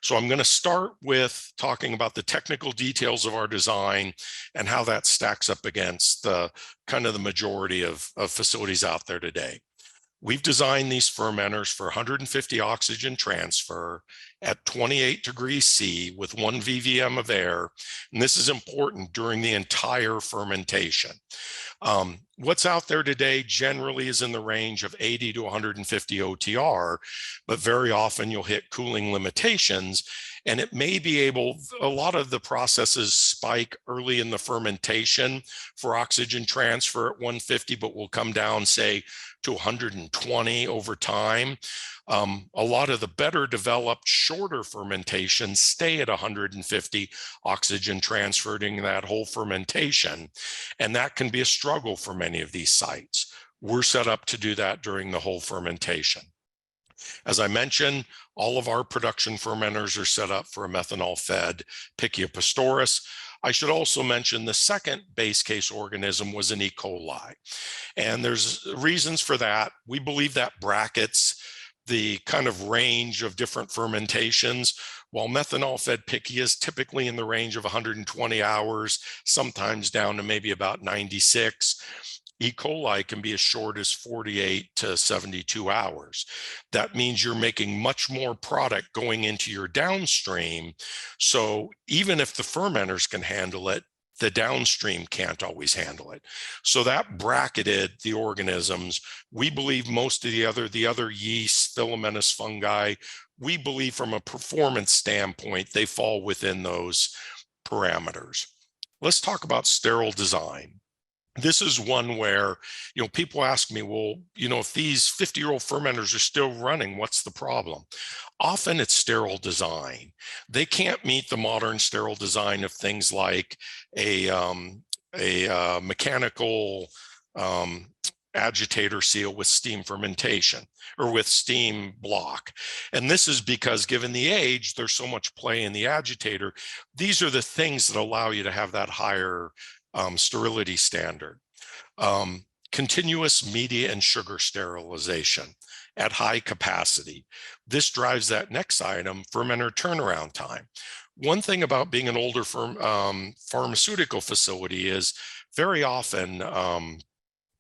Speaker 9: So I'm going to start with talking about the technical details of our design and how that stacks up against the kind of the majority of facilities out there today. We've designed these fermenters for 150 oxygen transfer at 28 degrees C with 1 ppm of air. And this is important during the entire fermentation. What's out there today generally is in the range of 80 to 150 OTR, but very often you'll hit cooling limitations, and it may be able, a lot of the processes spike early in the fermentation for oxygen transfer at 150, but will come down, say, to 120 over time. A lot of the better developed shorter fermentations stay at 150 oxygen transfer during that whole fermentation. And that can be a struggle for many of these sites. We're set up to do that during the whole fermentation. As I mentioned, all of our production fermenters are set up for a methanol-fed Pichia pastoris. I should also mention the second base case organism was an E. coli. And there's reasons for that. We believe that brackets the kind of range of different fermentations. While methanol-fed Pichia is typically in the range of 120 hours, sometimes down to maybe about 96, E. coli can be as short as 48 to 72 hours. That means you're making much more product going into your downstream. So even if the fermenters can handle it, the downstream can't always handle it. So that bracketed the organisms. We believe most of the other yeast, filamentous fungi, we believe from a performance standpoint, they fall within those parameters. Let's talk about sterile design. This is one where, people ask me, well, if these 50-year-old fermenters are still running, what's the problem? Often it's sterile design. They can't meet the modern sterile design of things like a mechanical agitator seal with steam fermentation or with steam block. And this is because, given the age, there's so much play in the agitator. These are the things that allow you to have that higher sterility standard. Continuous media and sugar sterilization at high capacity. This drives that next item, fermenter turnaround time. One thing about being an older pharmaceutical facility is very often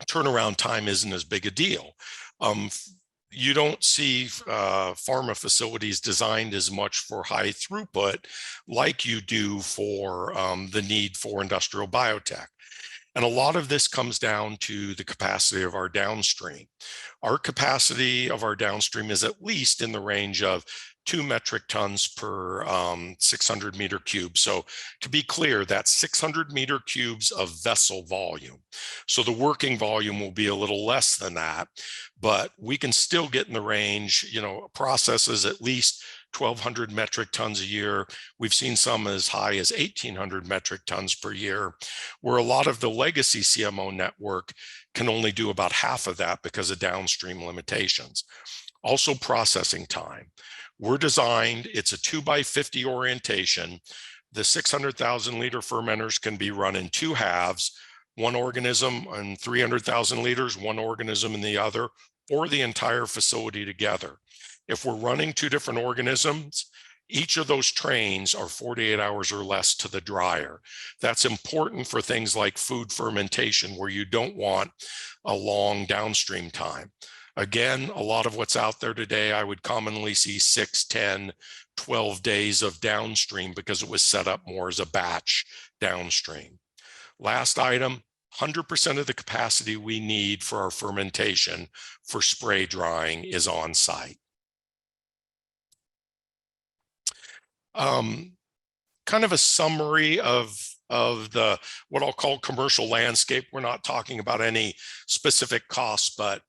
Speaker 9: turnaround time isn't as big a deal. You don't see pharma facilities designed as much for high throughput like you do for the need for industrial biotech. And a lot of this comes down to the capacity of our downstream. Our capacity of our downstream is at least in the range of 2 metric tons per 600 meter cubes. So to be clear, that's 600 meter cubes of vessel volume. So the working volume will be a little less than that, but we can still get in the range, processes at least 1,200 metric tons a year. We've seen some as high as 1,800 metric tons per year, where a lot of the legacy CMO network can only do about half of that because of downstream limitations. Also, processing time. We're designed, it's a 2x50 orientation. The 600,000 liter fermenters can be run in 2 halves, one organism and 300,000 liters, one organism in the other, or the entire facility together. If we're running 2 different organisms, each of those trains are 48 hours or less to the dryer. That's important for things like food fermentation, where you don't want a long downstream time. Again, a lot of what's out there today, I would commonly see 6, 10, 12 days of downstream because it was set up more as a batch downstream. Last item, 100% of the capacity we need for our fermentation for spray drying is on site. Kind of a summary of the what I'll call commercial landscape. We're not talking about any specific costs, but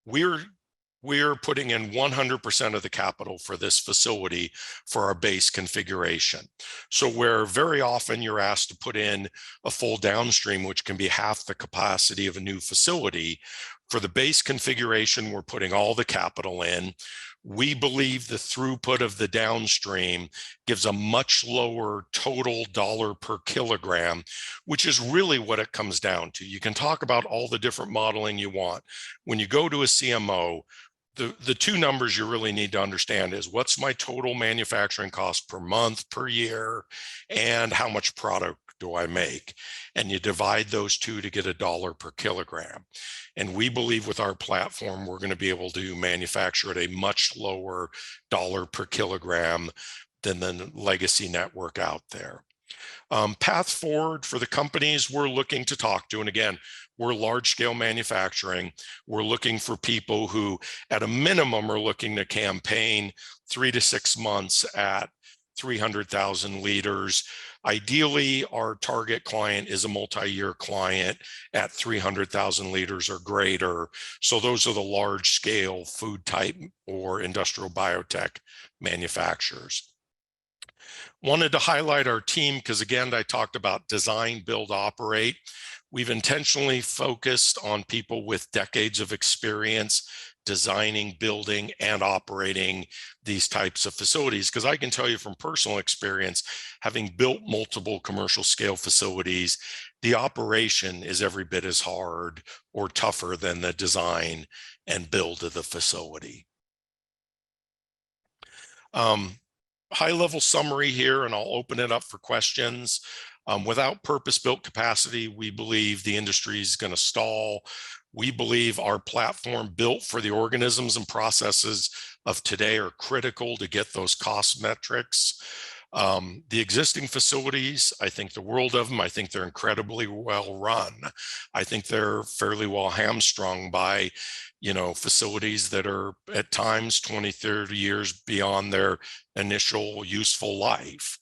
Speaker 9: we're putting in 100% of the capital for this facility for our base configuration. So where very often you're asked to put in a full downstream, which can be half the capacity of a new facility, for the base configuration, we're putting all the capital in. We believe the throughput of the downstream gives a much lower total dollar per kilogram, which is really what it comes down to. You can talk about all the different modeling you want. When you go to a CMO, the 2 numbers you really need to understand is what's my total manufacturing cost per month, per year, and how much product do I make? And you divide those two to get $1 per kilogram. And we believe with our platform, we're going to be able to manufacture at a much lower dollar per kilogram than the legacy network out there. Path forward for the companies we're looking to talk to, and again, we're large scale manufacturing. We're looking for people who, at a minimum, are looking to campaign 3 to 6 months at 300,000 liters. Ideally, our target client is a multi-year client at 300,000 liters or greater. So those are the large scale food type or industrial biotech manufacturers. Wanted to highlight our team because, again, I talked about design, build, operate. We've intentionally focused on people with decades of experience designing, building, and operating these types of facilities. Because I can tell you from personal experience, having built multiple commercial scale facilities, the operation is every bit as hard or tougher than the design and build of the facility. High-level summary here, and I'll open it up for questions. Without purpose-built capacity, we believe the industry is going to stall. We believe our platform built for the organisms and processes of today are critical to get those cost metrics. The existing facilities, I think the world of them, I think they're incredibly well run. I think they're fairly well hamstrung by, facilities that are at times 20, 30 years beyond their initial useful life.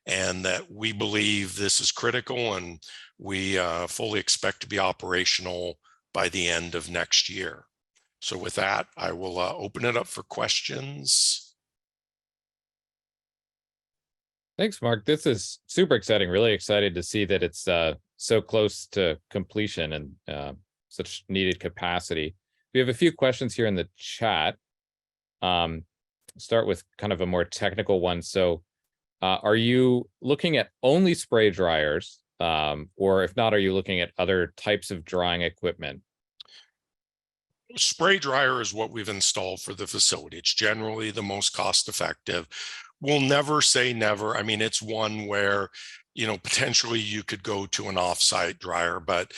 Speaker 9: And that we believe this is critical, and we fully expect to be operational by the end of next year. So with that, I will open it up for questions.
Speaker 4: Thanks, Mark. This is super exciting. Really excited to see that it's so close to completion and such needed capacity. We have a few questions here in the chat. Start with kind of a more technical one. So are you looking at only spray dryers? Or if not, are you looking at other types of drying equipment?
Speaker 9: Spray dryer is what we've installed for the facility. It's generally the most cost effective. We'll never say never. I mean, it's one where, potentially you could go to an offsite dryer. But,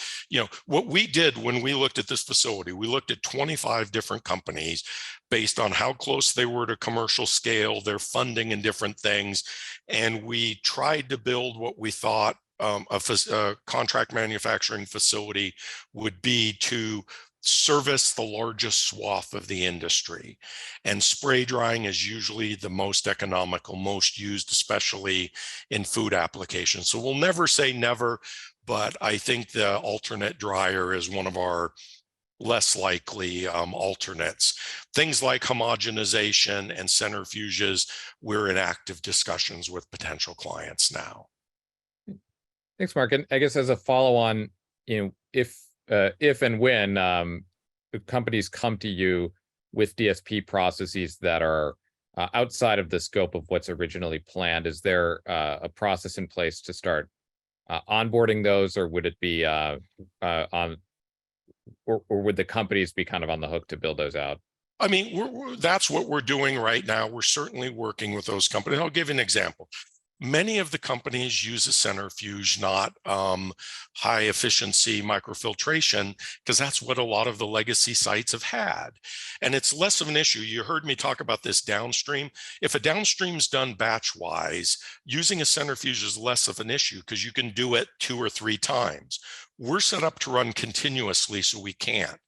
Speaker 9: what we did when we looked at this facility, we looked at 25 different companies based on how close they were to commercial scale, their funding and different things. And we tried to build what we thought a contract manufacturing facility would be to service the largest swath of the industry. And spray drying is usually the most economical, most used, especially in food applications. So we'll never say never, but I think the alternate dryer is one of our less likely alternates. Things like homogenization and centrifuges, we're in active discussions with potential clients now.
Speaker 4: Thanks, Mark. And I guess as a follow-on, if and when companies come to you with DSP processes that are outside of the scope of what's originally planned, is there a process in place to start onboarding those, or would it be or would the companies be kind of on the hook to build those out?
Speaker 9: I mean, that's what we're doing right now. We're certainly working with those companies. I'll give you an example. Many of the companies use a centrifuge, not high efficiency microfiltration, because that's what a lot of the legacy sites have had. And it's less of an issue. You heard me talk about this downstream. If a downstream's done batch wise, using a centrifuge is less of an issue because you can do it 2 or 3 times. We're set up to run continuously, so we can't.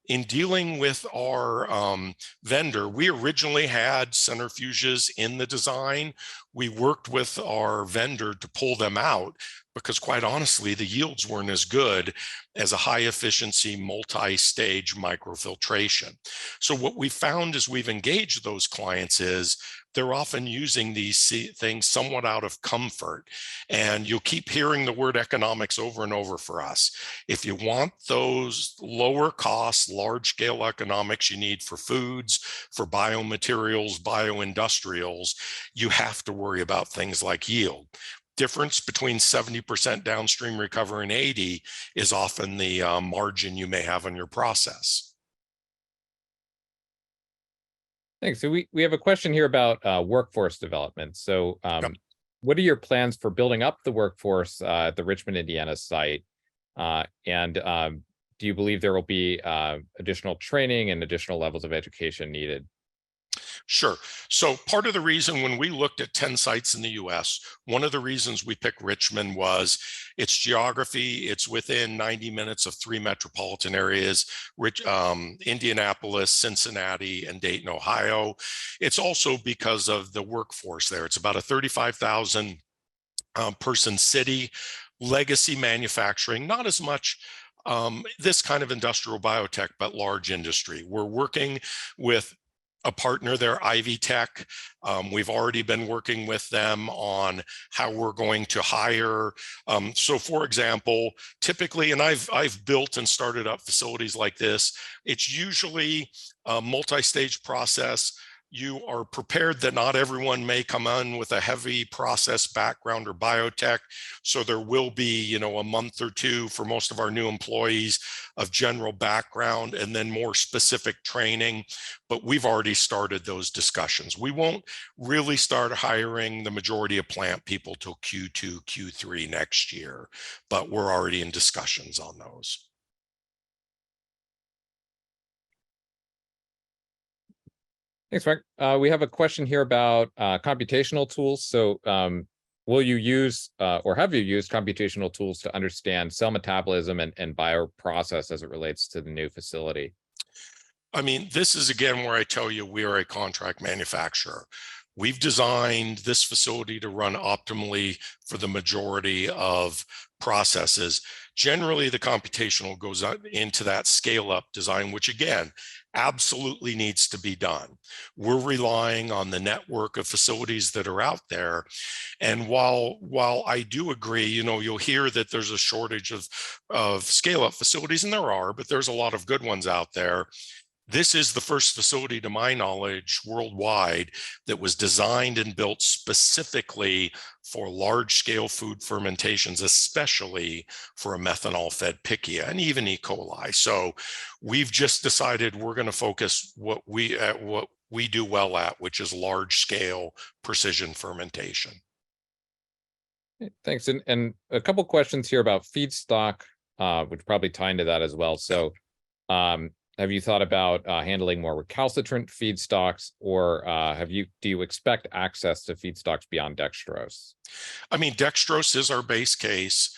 Speaker 9: In dealing with our vendor, we originally had centrifuges in the design. We worked with our vendor to pull them out because, quite honestly, the yields weren't as good as a high efficiency multi-stage microfiltration. So what we found as we've engaged those clients is they're often using these things somewhat out of comfort. And you'll keep hearing the word economics over and over for us. If you want those lower cost, large scale economics you need for foods, for biomaterials, bioindustrials, you have to worry about things like yield. Difference between 70% downstream recovery and 80 is often the margin you may have on your process.
Speaker 4: Thanks. So we have a question here about workforce development. So what are your plans for building up the workforce at the Richmond, Indiana site? Do you believe there will be additional training and additional levels of education needed?
Speaker 9: Sure. So part of the reason when we looked at 10 sites in the US, one of the reasons we picked Richmond was its geography. It's within 90 minutes of 3 metropolitan areas, Indianapolis, Cincinnati, and Dayton, Ohio. It's also because of the workforce there. It's about a 35,000 person city, legacy manufacturing, not as much this kind of industrial biotech, but large industry. We're working with a partner there, Ivy Tech. We've already been working with them on how we're going to hire. So for example, typically, and I've built and started up facilities like this, it's usually a multi-stage process. You are prepared that not everyone may come in with a heavy process background or biotech. So there will be, a month or two for most of our new employees of general background and then more specific training. But we've already started those discussions. We won't really start hiring the majority of plant people till Q2, Q3 next year, but we're already in discussions on those.
Speaker 4: Thanks, Mark. We have a question here about computational tools. So will you use or have you used computational tools to understand cell metabolism and bioprocess as it relates to the new facility?
Speaker 9: I mean, this is again where I tell you we are a contract manufacturer. We've designed this facility to run optimally for the majority of processes. Generally, the computational goes into that scale-up design, which again, absolutely needs to be done. We're relying on the network of facilities that are out there. And while I do agree, you'll hear that there's a shortage of scale-up facilities, and there are, but there's a lot of good ones out there. This is the first facility, to my knowledge, worldwide that was designed and built specifically for large-scale food fermentations, especially for a methanol-fed pichia and even E. coli. So we've just decided we're going to focus what we do well at, which is large-scale precision fermentation.
Speaker 4: Thanks. And a couple questions here about feedstock, which probably tie into that as well. So have you thought about handling more recalcitrant feedstocks, or do you expect access to feedstocks beyond dextrose?
Speaker 9: I mean, dextrose is our base case.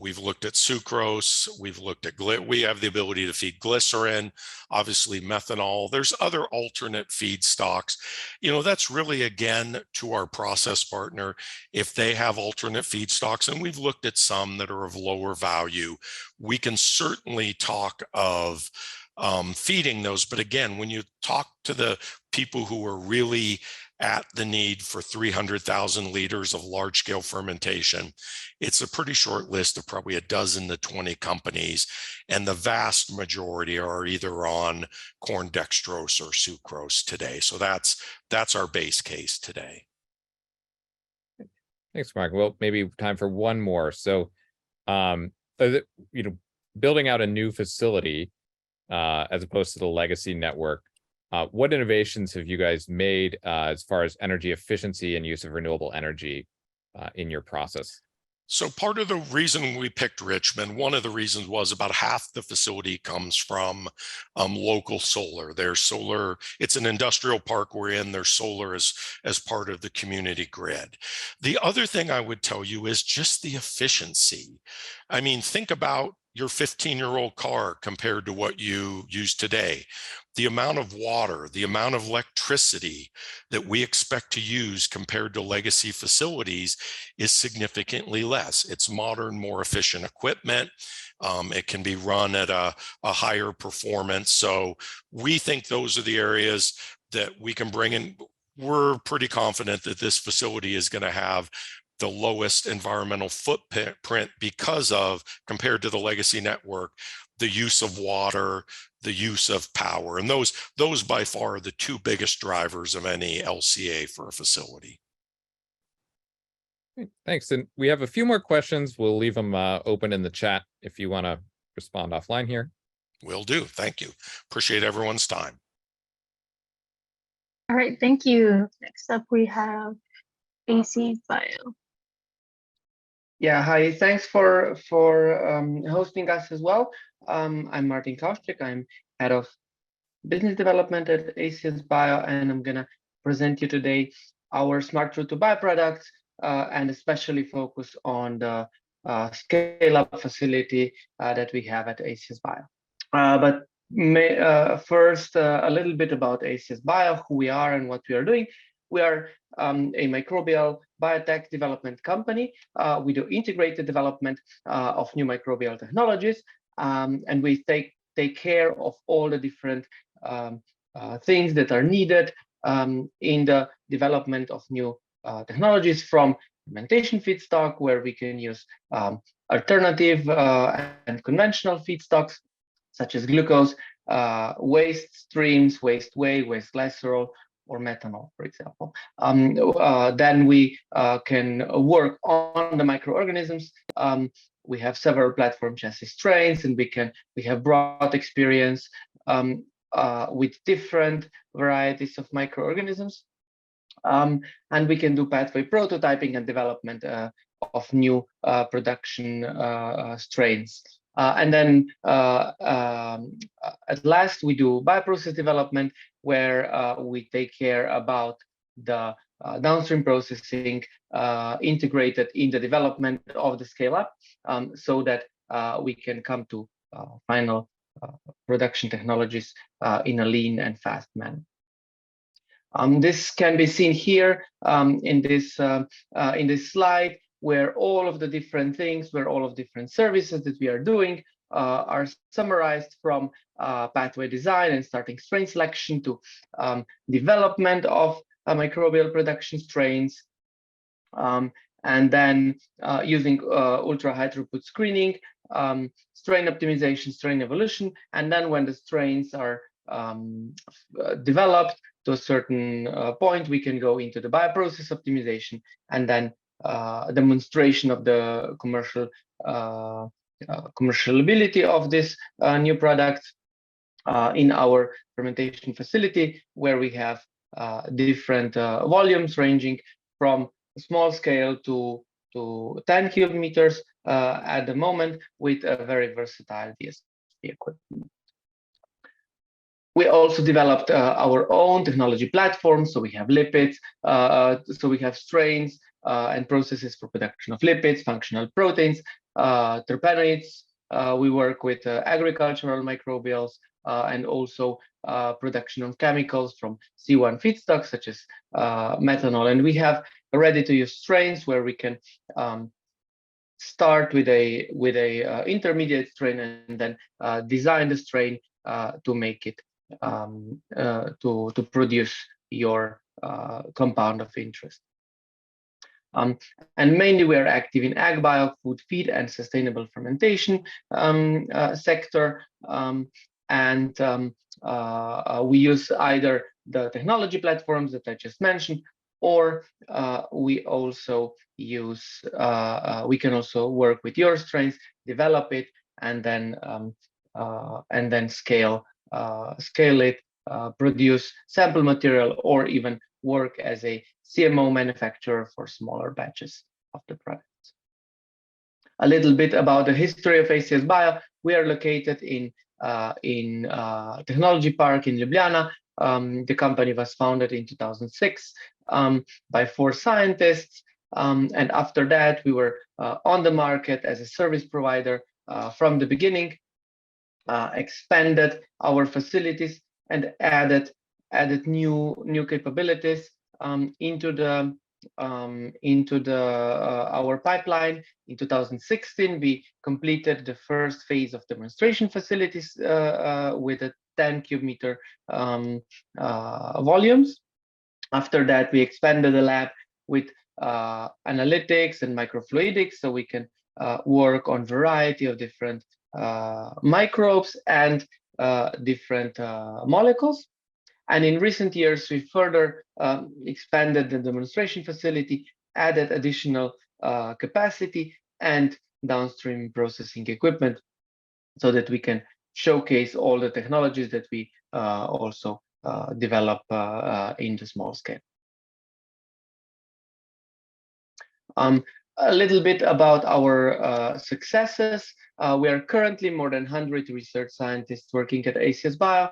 Speaker 9: We've looked at sucrose. We've looked at we have the ability to feed glycerin, obviously methanol. There's other alternate feedstocks. That's really, again, to our process partner. If they have alternate feedstocks, and we've looked at some that are of lower value, we can certainly talk of feeding those. But again, when you talk to the people who are really at the need for 300,000 liters of large scale fermentation, it's a pretty short list of probably a dozen to 20 companies. And the vast majority are either on corn dextrose or sucrose today. So that's our base case today.
Speaker 4: Thanks, Mark. Well, maybe time for one more. So, building out a new facility, as opposed to the legacy network, what innovations have you guys made as far as energy efficiency and use of renewable energy in your process?
Speaker 9: So part of the reason we picked Richmond, one of the reasons was about half the facility comes from local solar. There's solar, it's an industrial park we're in, there's solar as part of the community grid. The other thing I would tell you is just the efficiency. I mean, think about your 15-year-old car compared to what you use today. The amount of water, the amount of electricity that we expect to use compared to legacy facilities is significantly less. It's modern, more efficient equipment. It can be run at a higher performance. So we think those are the areas that we can bring in. We're pretty confident that this facility is going to have the lowest environmental footprint because of, compared to the legacy network, the use of water, the use of power. And those by far are the two biggest drivers of any LCA for a facility.
Speaker 4: Thanks. And we have a few more questions. We'll leave them open in the chat if you want to respond offline here.
Speaker 9: Will do. Thank you. Appreciate everyone's time.
Speaker 3: All right, thank you. Next up, we have Acies Bio.
Speaker 10: Yeah, hi. Thanks for hosting us as well. I'm Martin Kauschik. I'm head of business development at Acies Bio, and I'm gonna present you today our smart route to byproducts, and especially focus on the scale-up facility that we have at Acies Bio. But first, a little bit about Acies Bio, who we are and what we are doing. We are a microbial biotech development company. We do integrated development of new microbial technologies, and we take care of all the different things that are needed in the development of new technologies, from fermentation feedstock, where we can use alternative and conventional feedstocks, such as glucose, waste streams, waste whey, waste glycerol, or methanol, for example. Then we can work on the microorganisms. We have several platform chassis strains, and we have broad experience with different varieties of microorganisms. And we can do pathway prototyping and development of new production strains. And then at last, we do bioprocess development, where we take care about the downstream processing integrated in the development of the scale-up, so that we can come to final production technologies in a lean and fast manner. This can be seen here in this slide, where all of the different things, where all of different services that we are doing are summarized, from pathway design and starting strain selection to development of microbial production strains, and then using ultra high throughput screening, strain optimization, strain evolution, and then when the strains are developed to a certain point, we can go into the bioprocess optimization, and then demonstration of the commercialability of this new product in our fermentation facility, where we have different volumes ranging from small scale to 10 cubic meters at the moment, with a very versatile DSP equipment. We also developed our own technology platform. So we have lipids, so we have strains and processes for production of lipids, functional proteins, terpenoids. We work with agricultural microbials, and also production of chemicals from C1 feedstocks, such as methanol. And we have ready-to-use strains, where we can start with a intermediate strain, and then design the strain to make it to produce your compound of interest. And mainly we are active in ag bio, food, feed, and sustainable fermentation sector. We use either the technology platforms that I just mentioned, or we also use we can also work with your strains, develop it, and then scale it, produce sample material, or even work as a CMO manufacturer for smaller batches of the products. A little bit about the history of Acies Bio. We are located in Technology Park in Ljubljana. The company was founded in 2006 by 4 scientists, and after that we were on the market as a service provider from the beginning. Expanded our facilities and added new capabilities into our pipeline. In 2016, we completed the first phase of demonstration facilities with a 10 cubic meter volumes. After that, we expanded the lab with analytics and microfluidics, so we can work on variety of different microbes and different molecules. And in recent years, we further expanded the demonstration facility, added additional capacity and downstream processing equipment, so that we can showcase all the technologies that we also develop in the small scale. A little bit about our successes. We are currently more than 100 research scientists working at Acies Bio.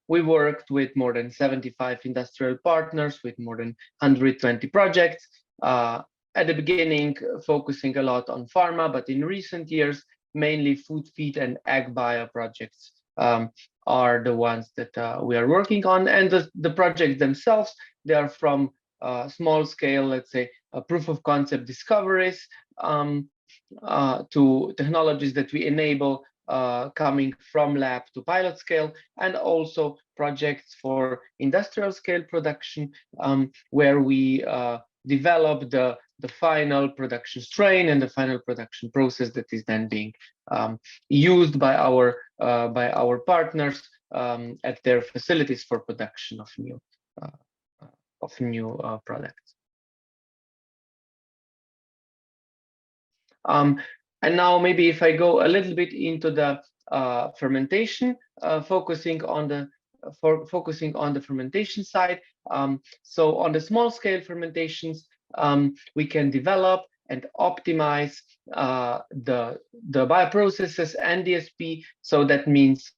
Speaker 10: We worked with more than 75 industrial partners with more than 120 projects. At the beginning, focusing a lot on pharma, but in recent years, mainly food, feed, and ag bio projects are the ones that we are working on. And the projects themselves, they are from small scale, let's say, proof of concept discoveries to technologies that we enable coming from lab to pilot scale, and also projects for industrial scale production where we develop the final production strain and the final production process that is then being used by our partners at their facilities for production of new products. And now maybe if I go a little bit into the fermentation, focusing on the fermentation side. So on the small scale fermentations, we can develop and optimize the bioprocesses and DSP. So that means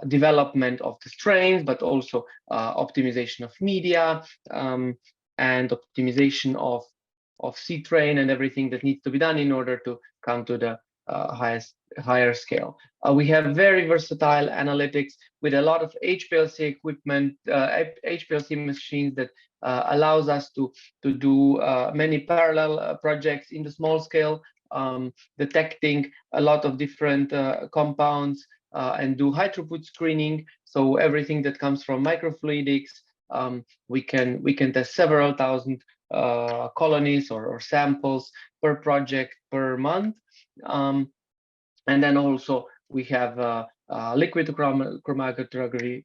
Speaker 10: development of the strains, but also optimization of media and optimization of seed train and everything that needs to be done in order to come to the higher scale. We have very versatile analytics with a lot of HPLC equipment, HPLC machines that allows us to do many parallel projects in the small scale, detecting a lot of different compounds and do high throughput screening. So everything that comes from microfluidics, we can test several thousand colonies or samples per project per month. And then also we have liquid chromatography,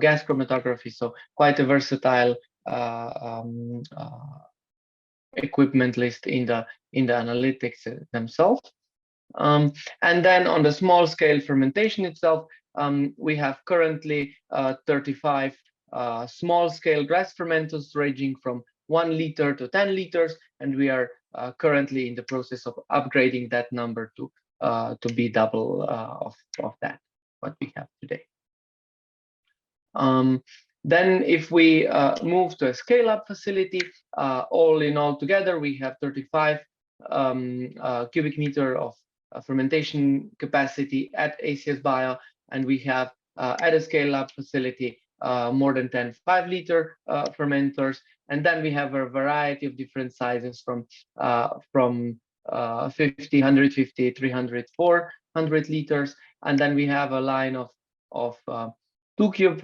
Speaker 10: gas chromatography, so quite a versatile equipment list in the analytics themselves. And then on the small scale fermentation itself, we have currently 35 small scale grass fermenters ranging from 1 liter to 10 liters, and we are currently in the process of upgrading that number to be double of that what we have today. Then if we move to a scale-up facility, all in all together, we have 35 cubic meter of fermentation capacity at Acies Bio, and we have at a scale-up facility more than 10 5-liter fermenters, and then we have a variety of different sizes from 50, 150, 300, 400 liters, and then we have a line of 2 cube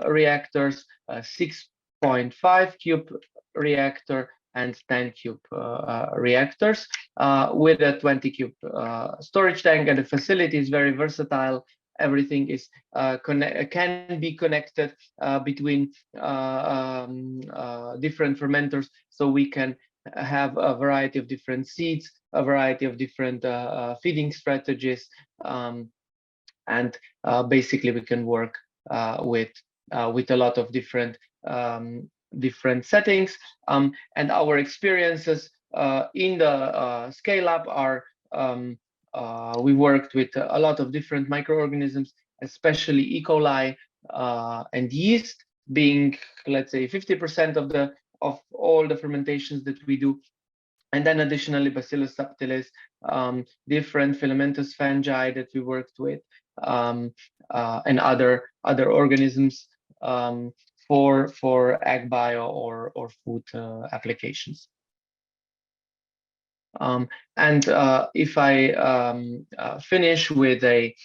Speaker 10: reactors, 6.5 cube reactor, and 10 cube reactors with a 20 cube storage tank. And the facility is very versatile. Everything is can be connected between different fermenters, so we can have a variety of different seeds, a variety of different feeding strategies, and basically we can work with a lot of different settings. And our experiences in the scale up are we worked with a lot of different microorganisms, especially E. coli and yeast, being, let's say, 50% of all the fermentations that we do. And then additionally, Bacillus subtilis, different filamentous fungi that we worked with, and other organisms for ag bio or food applications. And if I finish with a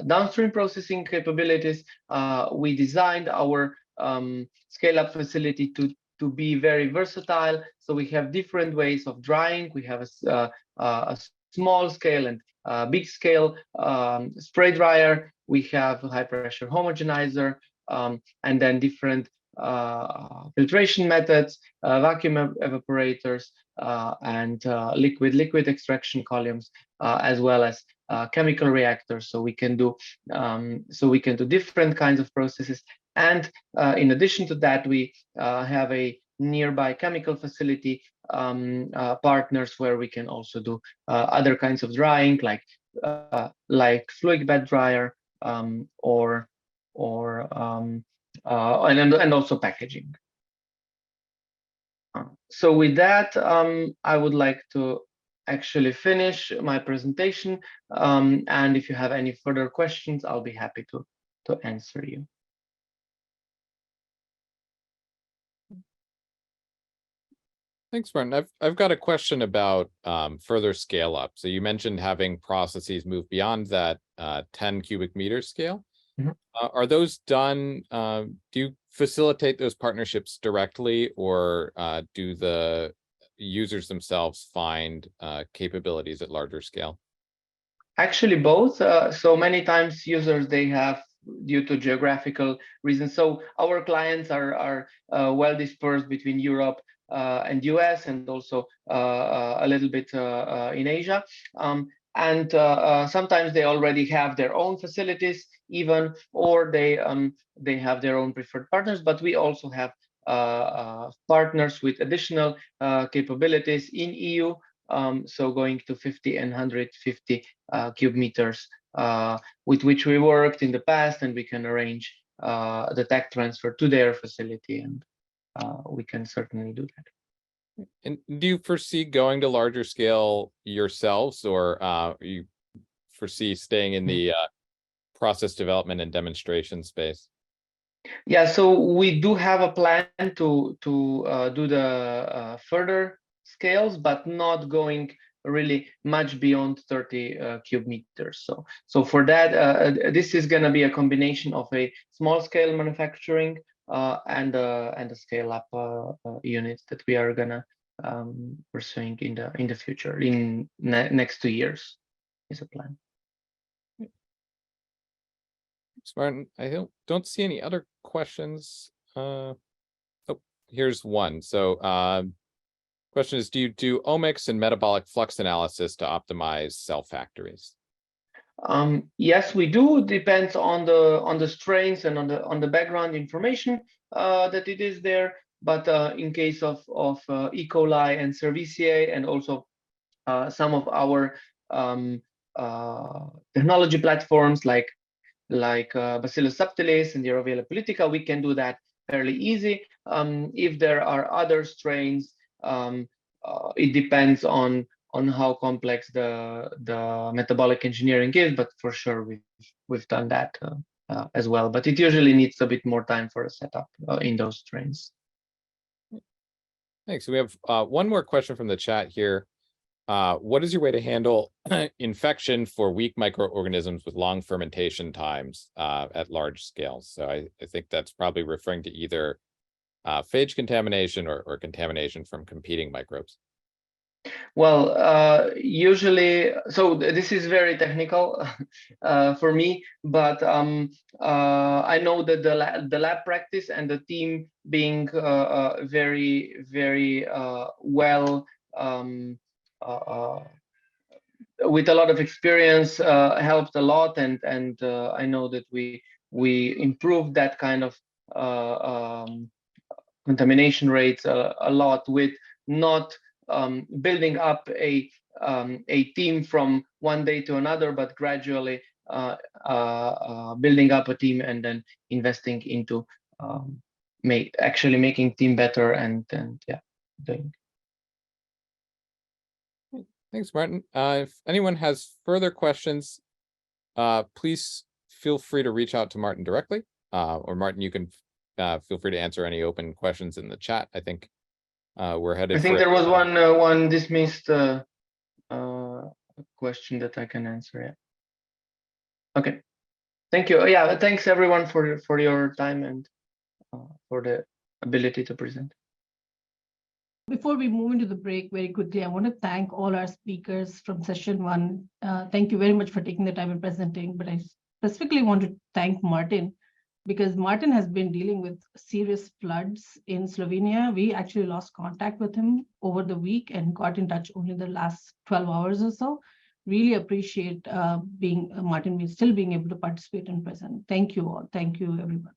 Speaker 10: downstream processing capabilities, we designed our scale-up facility to be very versatile. So we have different ways of drying. We have a small scale and big scale spray dryer. We have a high pressure homogenizer, and then different filtration methods, vacuum evaporators, and liquid extraction columns, as well as chemical reactors. So we can do different kinds of processes. And in addition to that, we have a nearby chemical facility partners where we can also do other kinds of drying, like fluid bed dryer and also packaging. So with that, I would like to actually finish my presentation. And if you have any further questions, I'll be happy to answer you.
Speaker 4: Thanks, Martin. I've got a question about further scale up. So you mentioned having processes move beyond that 10 cubic meter scale.
Speaker 10: Mhm.
Speaker 4: Are those done? Do you facilitate those partnerships directly, or do the users themselves find capabilities at larger scale?
Speaker 10: Actually, both. So many times users, they have, due to geographical reasons. So our clients are well dispersed between Europe and US, and also a little bit in Asia. And sometimes they already have their own facilities, even, or they have their own preferred partners. But we also have partners with additional capabilities in EU. So going to 50 and 150 cube meters, with which we worked in the past, and we can arrange the tech transfer to their facility, and we can certainly do that.
Speaker 4: And do you foresee going to larger scale yourselves, or you foresee staying in the process development and demonstration space?
Speaker 10: Yeah, so we do have a plan to do the further scales, but not going really much beyond 30 cube meters. So for that, this is going to be a combination of a small scale manufacturing and a scale up units that we are going to pursuing in the future, in next 2 years is a plan.
Speaker 4: Martin, I don't see any other questions. Oh, here's one. So question is, do you do omics and metabolic flux analysis to optimize cell factories?
Speaker 10: Yes, we do. Depends on the strains and on the background information that it is there. But in case of E. coli and Cerevisiae, and also some of our technology platforms like Bacillus subtilis and Eurovella politica, we can do that fairly easy. If there are other strains, it depends on how complex the metabolic engineering is, but for sure we've done that as well. But it usually needs a bit more time for a setup in those strains.
Speaker 4: Thanks. We have one more question from the chat here. What is your way to handle infection for weak microorganisms with long fermentation times at large scales? So I think that's probably referring to either phage contamination or contamination from competing microbes.
Speaker 10: Well, usually, so this is very technical for me, but I know that the lab practice and the team being very, very well with a lot of experience helped a lot, and I know that we improved that kind of contamination rates a lot with not building up a team from one day to another, but gradually building up a team and then investing into actually making team better and yeah, doing.
Speaker 4: Thanks, Martin. If anyone has further questions, please feel free to reach out to Martin directly, or Martin, you can feel free to answer any open questions in the chat. I think we're headed.
Speaker 10: I think there was one dismissed question that I can answer. Yeah. Okay. Thank you. Yeah. Thanks everyone for your time and for the ability to present.
Speaker 11: Before we move into the break, very quickly, I want to thank all our speakers from session 1. Thank you very much for taking the time and presenting. But I specifically want to thank Martin, because Martin has been dealing with serious floods in Slovenia. We actually lost contact with him over the week and got in touch only the last 12 hours or so. Really appreciate Martin still being able to participate and present. Thank you all. Thank you, everyone.